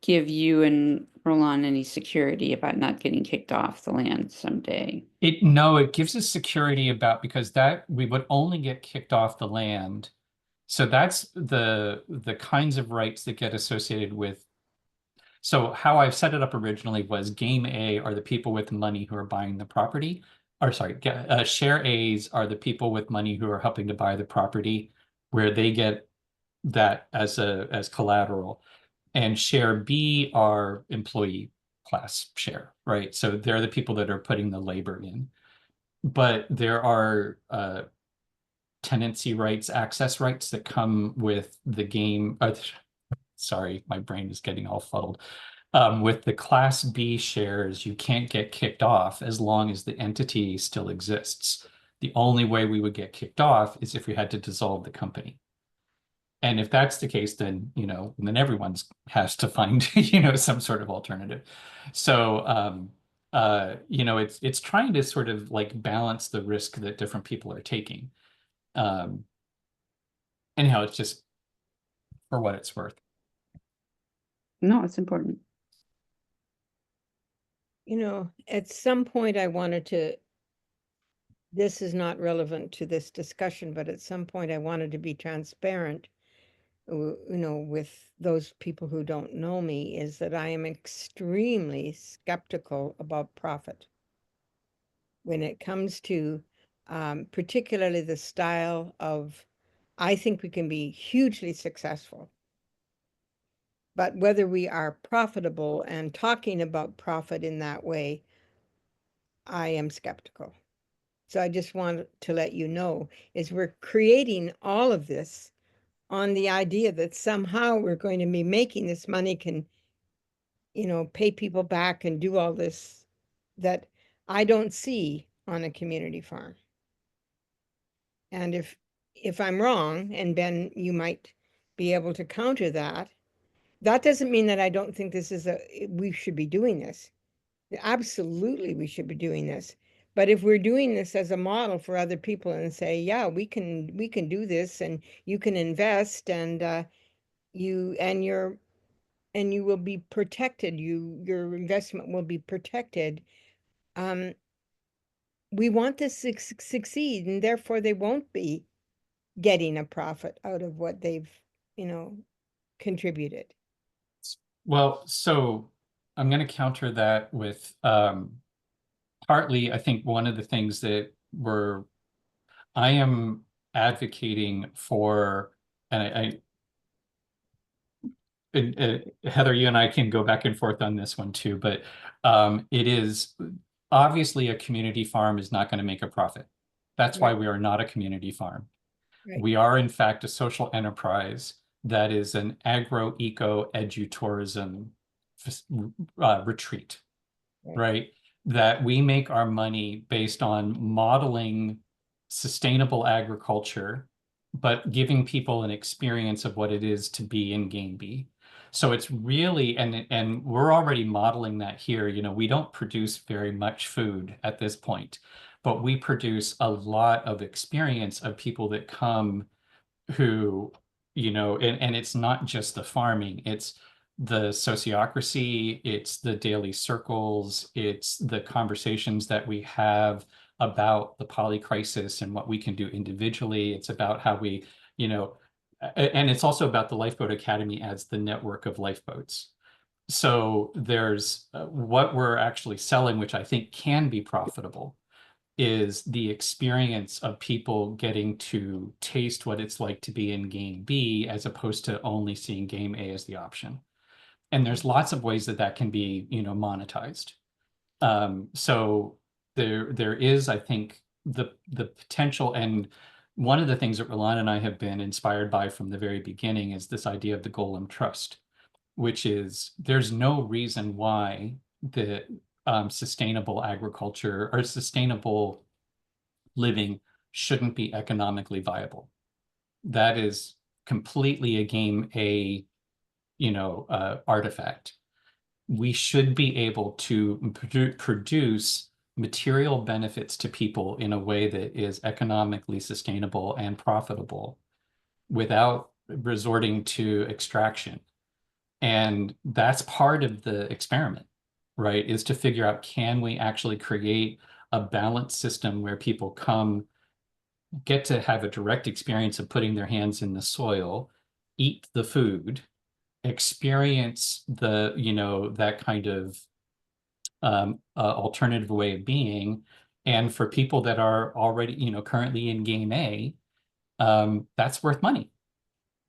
give you and Roland any security about not getting kicked off the land someday. No, it gives us security because that we would only get kicked off the land. So that's the kinds of rights that get associated with. So how I've set it up originally was game A are the people with money who are buying the property. Or sorry, share A's are the people with money who are helping to buy the property, where they get that as collateral. And share B are employee class share, right? So they're the people that are putting the labor in. But there are tenancy rights, access rights that come with the game. Sorry, my brain is getting all fuddled. With the Class B shares, you can't get kicked off as long as the entity still exists. The only way we would get kicked off is if we had to dissolve the company. And if that's the case, then, then everyone has to find, some sort of alternative. So, it's trying to sort of like balance the risk that different people are taking. Anyhow, it's just for what it's worth. No, it's important. At some point I wanted to, this is not relevant to this discussion, but at some point I wanted to be transparent, with those people who don't know me, is that I am extremely skeptical about profit when it comes to particularly the style of, I think we can be hugely successful. But whether we are profitable and talking about profit in that way, I am skeptical. So I just want to let you know, is we're creating all of this on the idea that somehow we're going to be making this money, can, pay people back and do all this that I don't see on a community farm. And if I'm wrong, and Ben, you might be able to counter that, that doesn't mean that I don't think we should be doing this. Absolutely, we should be doing this. But if we're doing this as a model for other people and say, yeah, we can do this, and you can invest, and you will be protected, your investment will be protected. We want this to succeed, and therefore they won't be getting a profit out of what they've, contributed. Well, so I'm going to counter that with partly, I think one of the things that I am advocating for, and Heather, you and I can go back and forth on this one too, but it is obviously a community farm is not going to make a profit. That's why we are not a community farm. Right. We are, in fact, a social enterprise that is an agro-eco-edu-tourism retreat, right? That we make our money based on modeling sustainable agriculture, but giving people an experience of what it is to be in Game B. So it's really, and we're already modeling that here. We don't produce very much food at this point, but we produce a lot of experience of people that come who, and it's not just the farming, it's the sociocracy, it's the daily circles, it's the conversations that we have about the poly crisis and what we can do individually. It's about how we, and it's also about the Lifeboat Academy as the network of lifeboats. So there's what we're actually selling, which I think can be profitable, is the experience of people getting to taste what it's like to be in game B as opposed to only seeing game A as the option. And there's lots of ways that that can be, monetized. So there is, I think, the potential, and one of the things that Roland and I have been inspired by from the very beginning is this idea of the Golem Trust, which is there's no reason why the sustainable agriculture or sustainable living shouldn't be economically viable. That is completely a game A, artifact. We should be able to produce material benefits to people in a way that is economically sustainable and profitable without resorting to extraction. And that's part of the experiment, right? Is to figure out, can we actually create a balanced system where people get to have a direct experience of putting their hands in the soil, eat the food, experience that kind of alternative way of being. And for people that are already, currently in game A, that's worth money,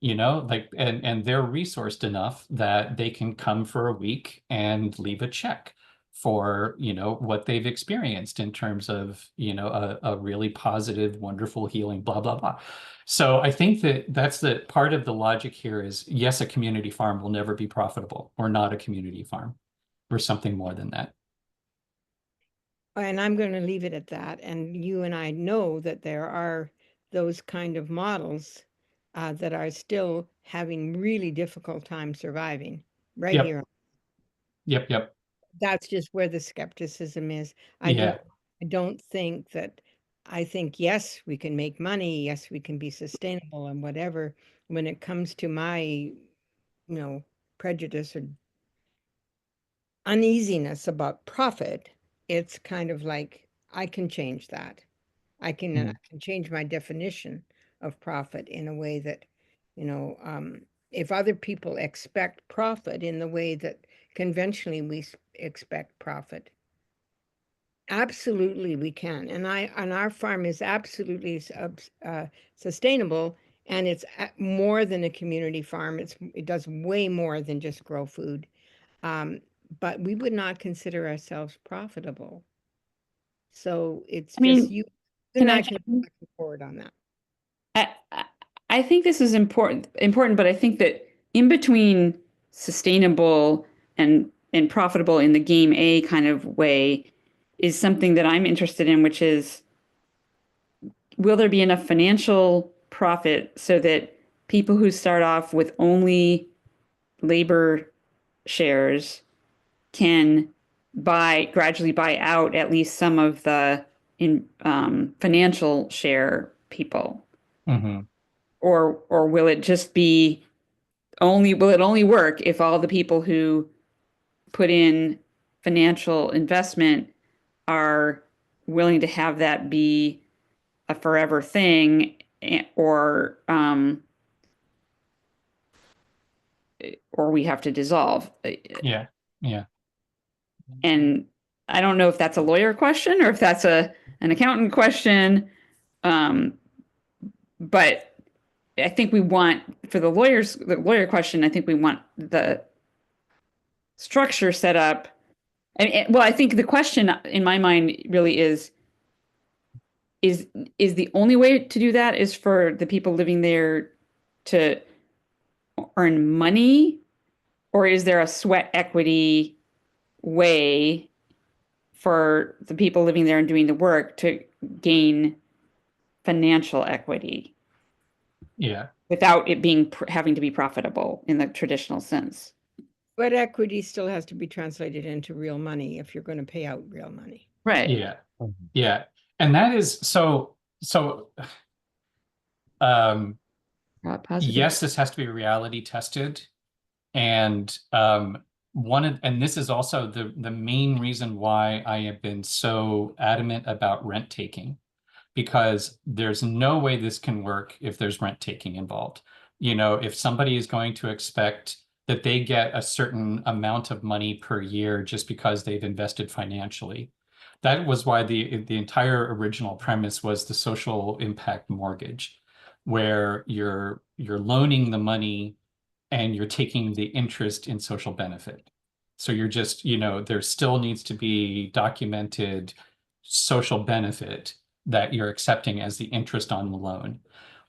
and they're resourced enough that they can come for a week and leave a check for, what they've experienced in terms of, a really positive, wonderful healing, blah, blah, blah. So I think that that's the part of the logic here is, yes, a community farm will never be profitable. We're not a community farm. We're something more than that. And I'm going to leave it at that. And you and I know that there are those kind of models that are still having really difficult time surviving right Yep. here. Yep. That's just where the skepticism is. Yeah. I don't think that, I think, yes, we can make money. Yes, we can be sustainable and whatever. When it comes to my, prejudice or uneasiness about profit, it's kind of like, I can change that. I can change my definition of profit in a way that, if other people expect profit in the way that conventionally we expect profit, absolutely we can. And our farm is absolutely sustainable, and it's more than a community farm. It does way more than just grow food. But we would not consider ourselves profitable. So it's I just mean, you can and I I can go back and forward on that. I think this is important, but I think that in between sustainable and profitable in the game A kind of way is something that I'm interested in, which is, will there be enough financial profit so that people who start off with only labor shares can gradually buy out at least some of the financial share people? Mm-hmm. Or will it just be will it only work if all the people who put in financial investment are willing to have that be a forever thing, or we have to dissolve? Yeah. And I don't know if that's a lawyer question or if that's an accountant question. But I think we want, for the lawyer question, I think we want the structure set up. Well, I think the question in my mind really is the only way to do that is for the people living there to earn money, or is there a sweat equity way for the people living there and doing the work to gain financial equity? Yeah. Without it being having to be profitable in the traditional sense. But equity still has to be translated into real money if you're going to pay out real money. Right. Yeah. And that is so yes, this has to be reality tested. And and this is also the main reason why I have been so adamant about rent taking, because there's no way this can work if there's rent taking involved. If somebody is going to expect that they get a certain amount of money per year just because they've invested financially, That was why the entire original premise was the social impact mortgage, where you're loaning the money and you're taking the interest in social benefit. So you're just, there still needs to be documented social benefit that you're accepting as the interest on the loan.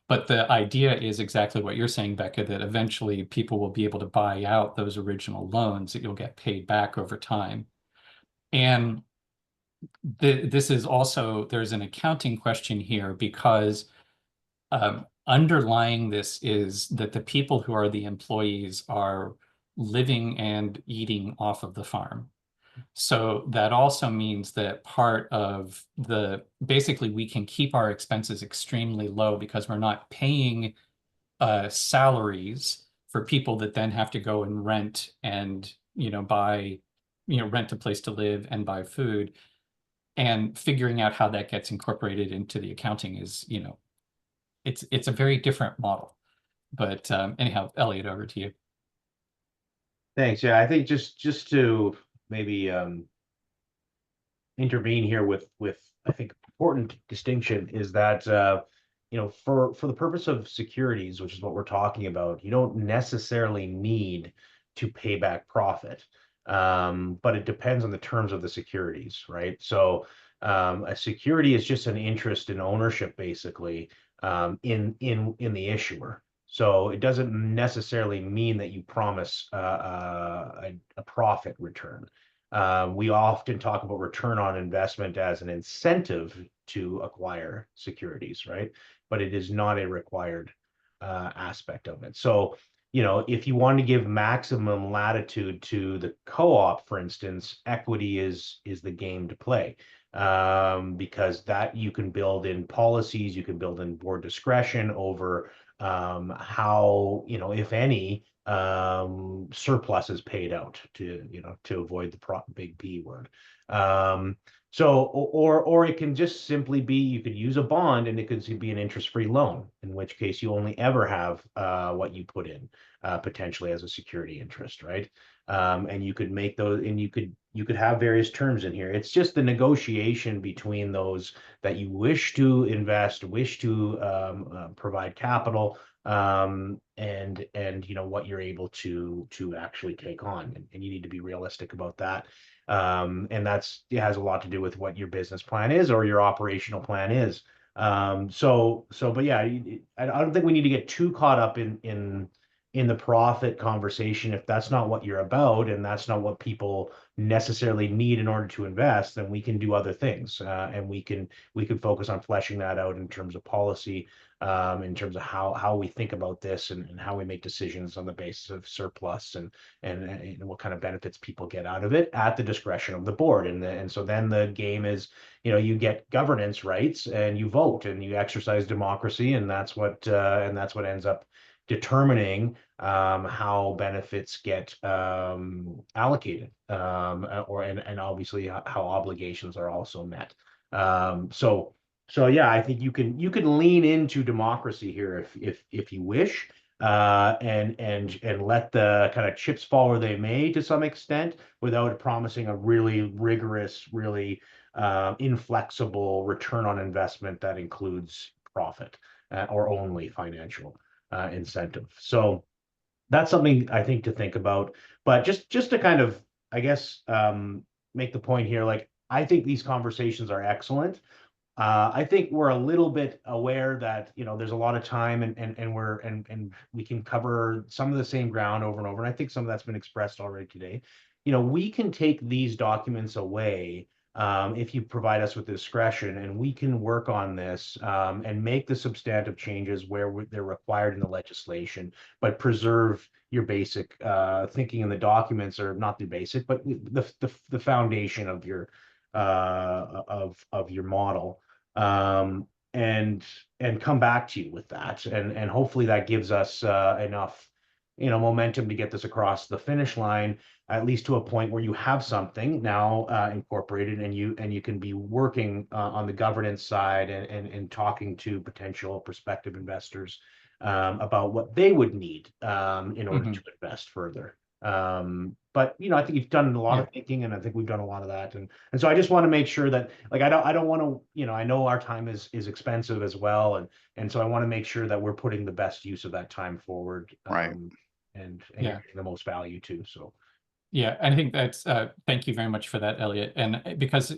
But the idea is exactly what you're saying, Becca, that eventually people will be able to buy out those original loans that you'll get paid back over time. And this is also, there's an accounting question here because underlying this is that the people who are the employees are living and eating off of the farm. So that also means that part of basically we can keep our expenses extremely low because we're not paying salaries for people that then have to go and rent and, buy, rent a place to live and buy food. And figuring out how that gets incorporated into the accounting is, it's a very different model. But anyhow, Elliot, over to you. Thanks. Yeah, I think just to maybe intervene here with I think important distinction is that for the purpose of securities, which is what we're talking about, you don't necessarily need to pay back profit. But it depends on the terms of the securities, right? So a security is just an interest in ownership, basically, in the issuer. So it doesn't necessarily mean that you promise a profit return. We often talk about return on investment as an incentive to acquire securities, right? But it is not a required aspect of it. So, if you want to give maximum latitude to the co-op, for instance, equity is the game to play, because that you can build in policies, you can build in board discretion over how, if any, surplus is paid out to avoid the big P word. So, or it can just simply be, you could use a bond and it could be an interest-free loan, in which case you only ever have what you put in potentially as a security interest, right? And you could make those, and you could have various terms in here. It's just the negotiation between those that you wish to invest, wish to provide capital, and what you're able to actually take on, and you need to be realistic about that. And it has a lot to do with what your business plan is or your operational plan is. But yeah, I don't think we need to get too caught up in the profit conversation. If that's not what you're about and that's not what people necessarily need in order to invest, then we can do other things, and we can focus on fleshing that out in terms of policy, in terms of how we think about this, and how we make decisions on the basis of surplus, and what kind of benefits people get out of it at the discretion of the board. And so then the game is, you get governance rights and you vote and you exercise democracy, and that's what ends up determining how benefits get allocated, and obviously how obligations are also met. So yeah, I think you can lean into democracy here if you wish, and let the kind of chips fall where they may to some extent, without promising a really rigorous, really inflexible return on investment that includes profit, or only financial incentive. So that's something I think to think about. But just to kind of, I guess, make the point here, like, I think these conversations are excellent. I think we're a little bit aware that, there's a lot of time, and we can cover some of the same ground over and over. And I think some of that's been expressed already today. We can take these documents away, if you provide us with discretion, and we can work on this, and make the substantive changes where they're required in the legislation, but preserve your basic thinking in the documents, or not the basic, but the foundation of your model, and come back to you with that, and hopefully that gives us enough momentum to get this across the finish line, at least to a point where you have something now incorporated, and you can be working on the governance side, and talking to potential prospective investors about what they would need in order to invest further. But I think you've done a lot of thinking, and I think we've done a lot of that, and so I just want to make sure that, like, I don't want to, I know our time is expensive as well, and so I want to make sure that we're putting the best use of that time forward, Right. and Yeah. getting the most value too. So Yeah, I think that's, thank you very much for that, Elliot. And because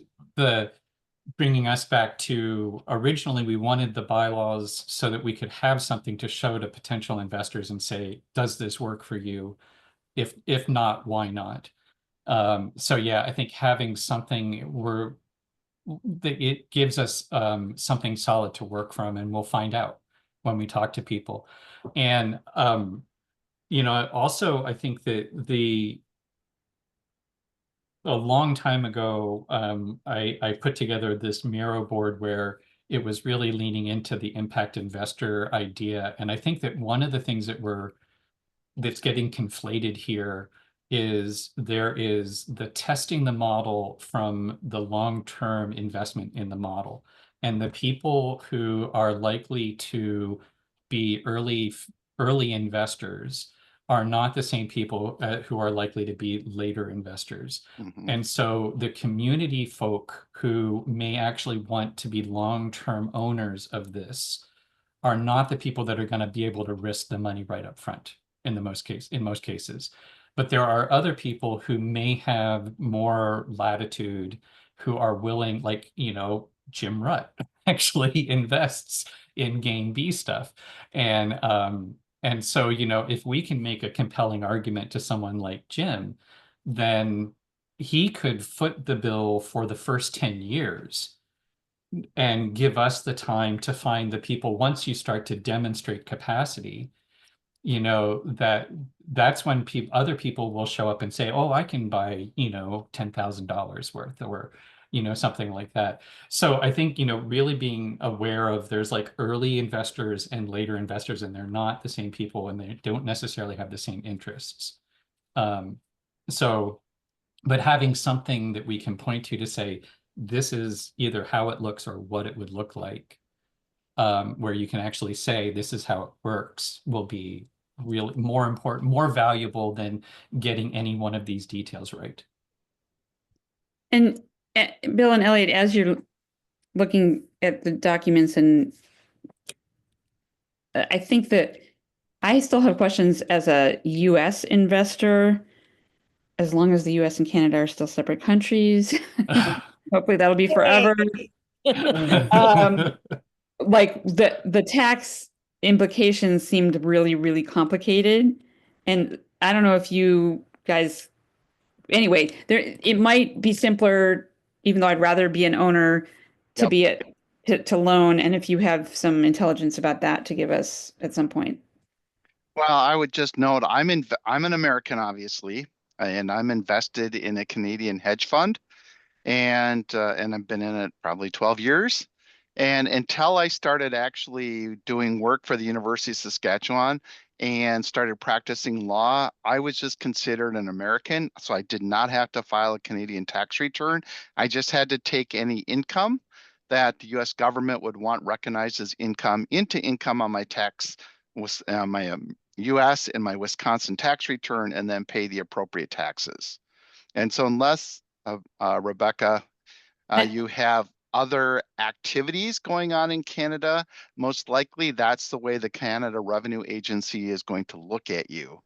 bringing us back to originally we wanted the bylaws so that we could have something to show to potential investors and say, does this work for you? If not, why not? So yeah, I think having something it gives us something solid to work from, and we'll find out when we talk to people. And also I think that a long time ago, I put together this Miro board where it was really leaning into the impact investor idea. And I think that one of the things that's getting conflated here is there is the testing the model from the long-term investment in the model. And the people who are likely to be early investors are not the same people who are likely to be later investors. Mhm. And so the community folk who may actually want to be long-term owners of this are not the people that are going to be able to risk the money right up front in most cases. But there are other people who may have more latitude, who are willing, like, Jim Rutt actually invests in Gain B stuff. And so, if we can make a compelling argument to someone like Jim, then he could foot the bill for the first 10 years and give us the time to find the people. Once you start to demonstrate capacity, that's when other people will show up and say, oh, I can buy, $10,000 worth, or something like that. So I think, really being aware of, there's like early investors and later investors, and they're not the same people, and they don't necessarily have the same interests. So but having something that we can point to say, this is either how it looks or what it would look like, where you can actually say, this is how it works, will be really more important, more valuable than getting any one of these details right. And Bill and Elliot, as you're looking at the documents, and I think that I still have questions as a US investor, as long as the US and Canada are still separate countries. Hopefully that'll be forever. Like the tax implications seemed really, really complicated. And I don't know if you guys, anyway, it might be simpler, even though I'd rather be an owner, to Yep. be to loan. And if you have some intelligence about that to give us at some point. Well, I would just note I'm an American, obviously, and I'm invested in a Canadian hedge fund, and I've been in it probably 12 years. And until I started actually doing work for the University of Saskatchewan and started practicing law, I was just considered an American. So I did not have to file a Canadian tax return. I just had to take any income that the US government would want recognized as income into income on my tax, my US and my Wisconsin tax return, and then pay the appropriate taxes. And so unless Rebecca, you have other activities going on in Canada, most likely that's the way the Canada Revenue Agency is going to look at you.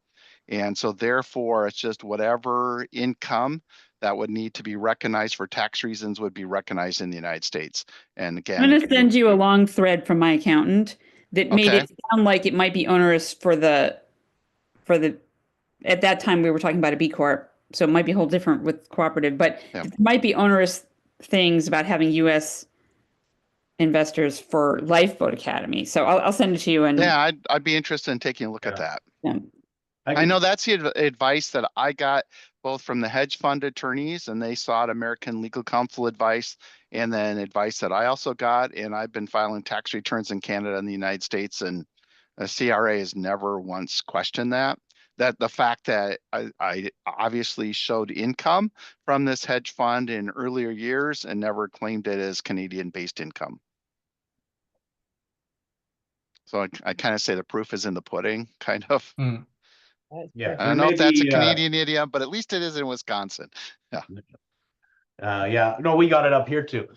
And so therefore, it's just whatever income that would need to be recognized for tax reasons would be recognized in the United States. And again, I'm going to send you a long thread from my accountant that made it sound like it might be onerous for the at that time we were talking about a B Corp, so it might be a whole different with cooperative, but Yeah. it might be onerous things about having US investors for Lifeboat Academy. So I'll send it to you. And yeah, I'd be interested in taking a look at that. yeah. I know that's the advice that I got both from the hedge fund attorneys, and they sought American legal counsel advice, and then advice that I also got. And I've been filing tax returns in Canada and the United States, and the CRA has never once questioned that. That the fact that I obviously showed income from this hedge fund in earlier years and never claimed it as Canadian-based income. So I kind of say the proof is in the pudding, kind of. Mm. Yeah, I there don't know may if that's a be, Canadian idiom, but at least it is in Wisconsin. yeah, no, we got it up here too.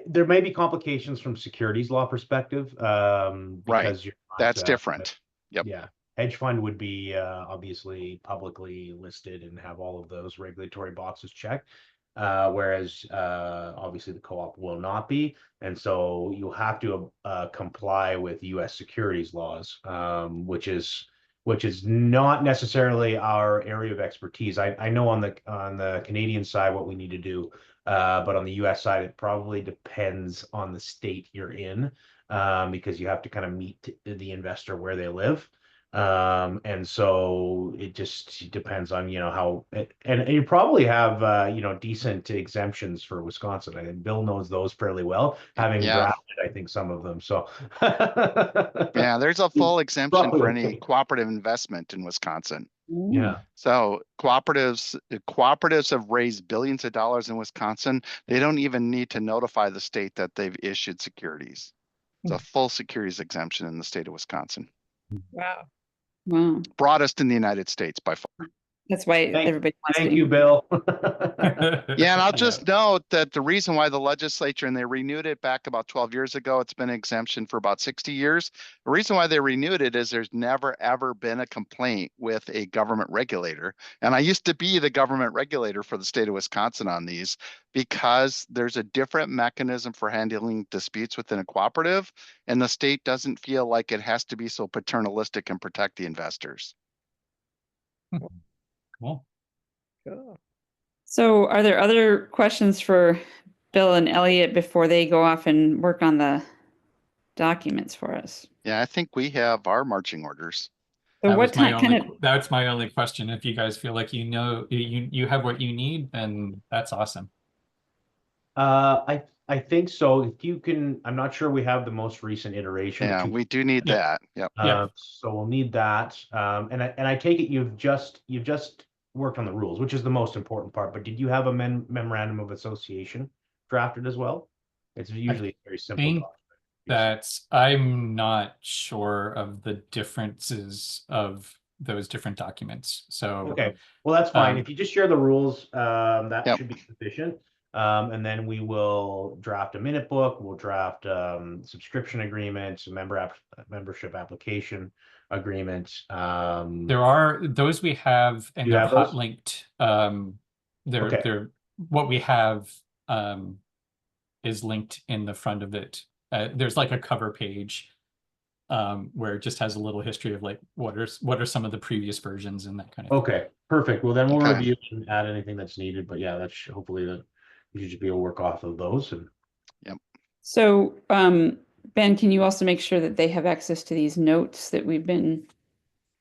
There may be complications from securities law perspective, Right. because you're not, That's different. Yep. yeah, hedge fund would be obviously publicly listed and have all of those regulatory boxes checked. Whereas obviously the co-op will not be. And so you'll have to comply with US securities laws, which is not necessarily our area of expertise. I know on the Canadian side what we need to do, but on the US side, it probably depends on the state you're in, because you have to kind of meet the investor where they live. And so it just depends on, how, and you probably have, decent exemptions for Wisconsin. I think Bill knows those fairly well, having Yeah. drafted, I think, some of them. So Yeah, there's a full exemption Probably for any okay. cooperative investment in Wisconsin. Yeah. So cooperatives have raised billions of dollars in Wisconsin. They don't even need to notify the state that they've issued securities. It's a full securities exemption in the state of Wisconsin. Wow. Wow. Broadest in the United States by far. That's why everybody wants Thank to. you, Bill. Yeah, and I'll just note that the reason why the legislature, and they renewed it back about 12 years ago, it's been an exemption for about 60 years. The reason why they renewed it is there's never, ever been a complaint with a government regulator. And I used to be the government regulator for the state of Wisconsin on these, because there's a different mechanism for handling disputes within a cooperative, and the state doesn't feel like it has to be so paternalistic and protect the investors. Cool. Cool. So are there other questions for Bill and Elliot before they go off and work on the documents for us? Yeah, I think we have our marching orders. So what time That's my only question. If you guys feel like you have what you need, then that's awesome. I think so. If you can, I'm not sure we have the most recent iteration. Yeah, we do need that. Yep. So we'll need that. And I take it you've just worked on the rules, which is the most important part. But did you have a memorandum of association drafted as well? It's usually a very simple think document. I'm not sure of the differences of those different documents. So okay, well that's fine. If you just share the rules, that Yep. should be sufficient. And then we will draft a minute book. We'll draft subscription agreements, membership application agreement. there are those we have, and You they're have hot those? linked. Okay. They're what we have is linked in the front of it. There's like a cover page where it just has a little history of like what are some of the previous versions and that kind of thing. Okay, perfect. Well, then we'll Okay. review and add anything that's needed. But yeah, that's hopefully that you should be able to work off of those. And So Ben, can you also make sure that they have access to these notes that we've been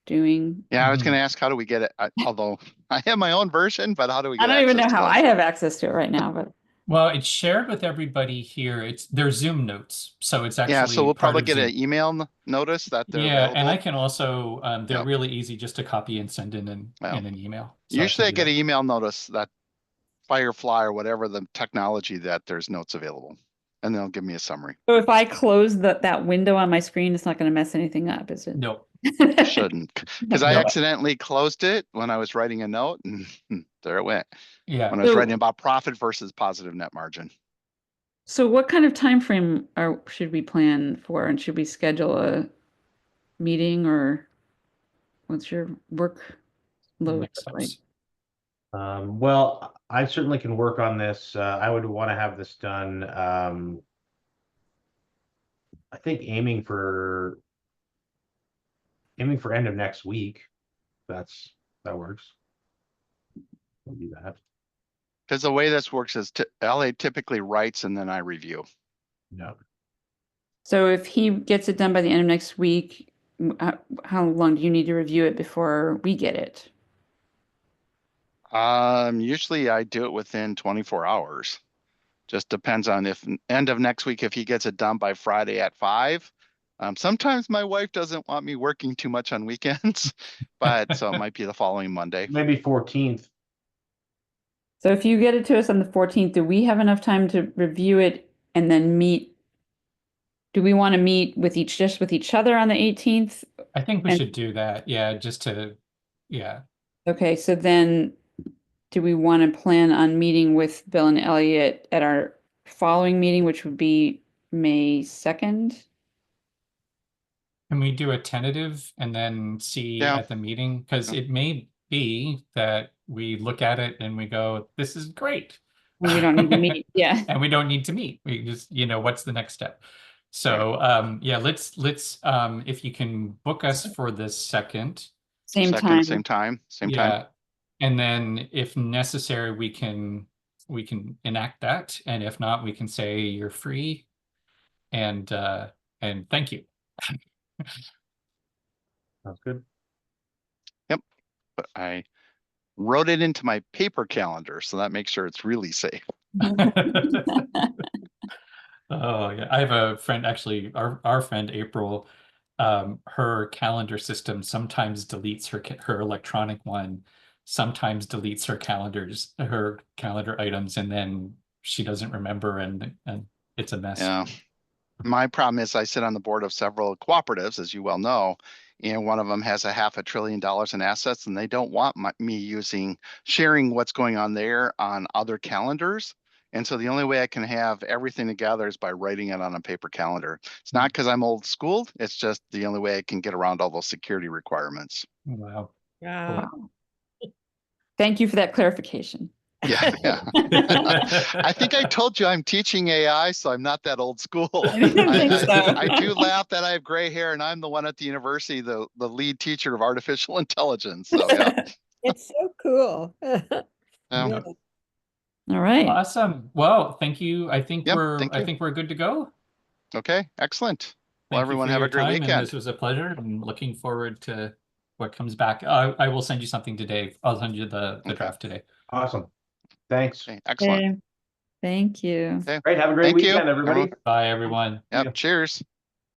doing? Yeah, I was going to ask, how do we get it? Although I have my own version, but how do we I get don't even know access to how those? I have access to it right now, but Well, it's shared with everybody here. They're Zoom notes, so it's actually Yeah, so we'll part probably of get an Zoom. email notice that they're Yeah, available. and I can also they're Yep. really easy just to copy and send in an email. So Usually I can do get that. an email notice that Firefly or whatever the technology that there's notes available, and they'll give me a summary. so if I close that window on my screen, it's not going to mess anything up, is it? No. Shouldn't, because I No. accidentally closed it when I was writing a note, and there it went. Yeah. When I was So- writing about profit versus positive net margin. So what kind of time frame should we plan for, and should we schedule a meeting, or what's your work load Next look like? steps. well, I certainly can work on this. I would want to have this done. I think aiming for end of next week. That works. We'll do that. Because the way this works is LA typically writes and then I review. No. So if he gets it done by the end of next week, how long do you need to review it before we get it? Usually I do it within 24 hours. Just depends on if end of next week, if he gets it done by Friday at 5. Sometimes my wife doesn't want me working too much on weekends, but so it might be the following Monday. Maybe 14th. So if you get it to us on the 14th, do we have enough time to review it and then meet? Do we want to meet just with each other on the 18th? I think we And- should do that. Yeah, just to, yeah. Okay, so then do we want to plan on meeting with Bill and Elliot at our following meeting, which would be May 2nd? Can we do a tentative and then see Yeah. at the meeting? Because Yeah. it may be that we look at it and we go, this is great. And we don't need to meet, yeah. And we don't need to meet. We just, what's the next step? So yeah, let's if you can book us for the second. Same Second, time. same time, same Yeah. time. And then if necessary, we can enact that. And if not, we can say you're free. And thank you. Sounds good. But I wrote it into my paper calendar, so that makes sure it's really safe. Oh yeah, I have a friend, actually, our friend April. Her calendar system sometimes deletes her electronic one, sometimes deletes her calendar items, and then she doesn't remember, and it's a mess. Yeah. My problem is I sit on the board of several cooperatives, as you well know, and one of them has $500 billion in assets, and they don't want me sharing what's going on there on other calendars. And so the only way I can have everything together is by writing it on a paper calendar. It's not because I'm old school. It's just the only way I can get around all those security requirements. Wow. Yeah. Thank you for that clarification. Yeah, yeah. I think I told you I'm teaching AI, so I'm not that old school. I didn't think so. I do laugh that I have gray hair and I'm the one at the university, the lead teacher of artificial intelligence. So yeah. It's so cool. Yeah. All right. Awesome. Well, thank you. I think Yep, we're thank you. good to go. Okay, excellent. Well, Thank you everyone for have your a great time, and weekend. this was a pleasure. I'm looking forward to what comes back. I will send you something today. I'll send you the Okay. draft today. Awesome. Thanks. Okay, excellent. Okay. Thank you. Okay. Great. Have a great Thank you, weekend, everybody. Bye, everyone. Yep, cheers.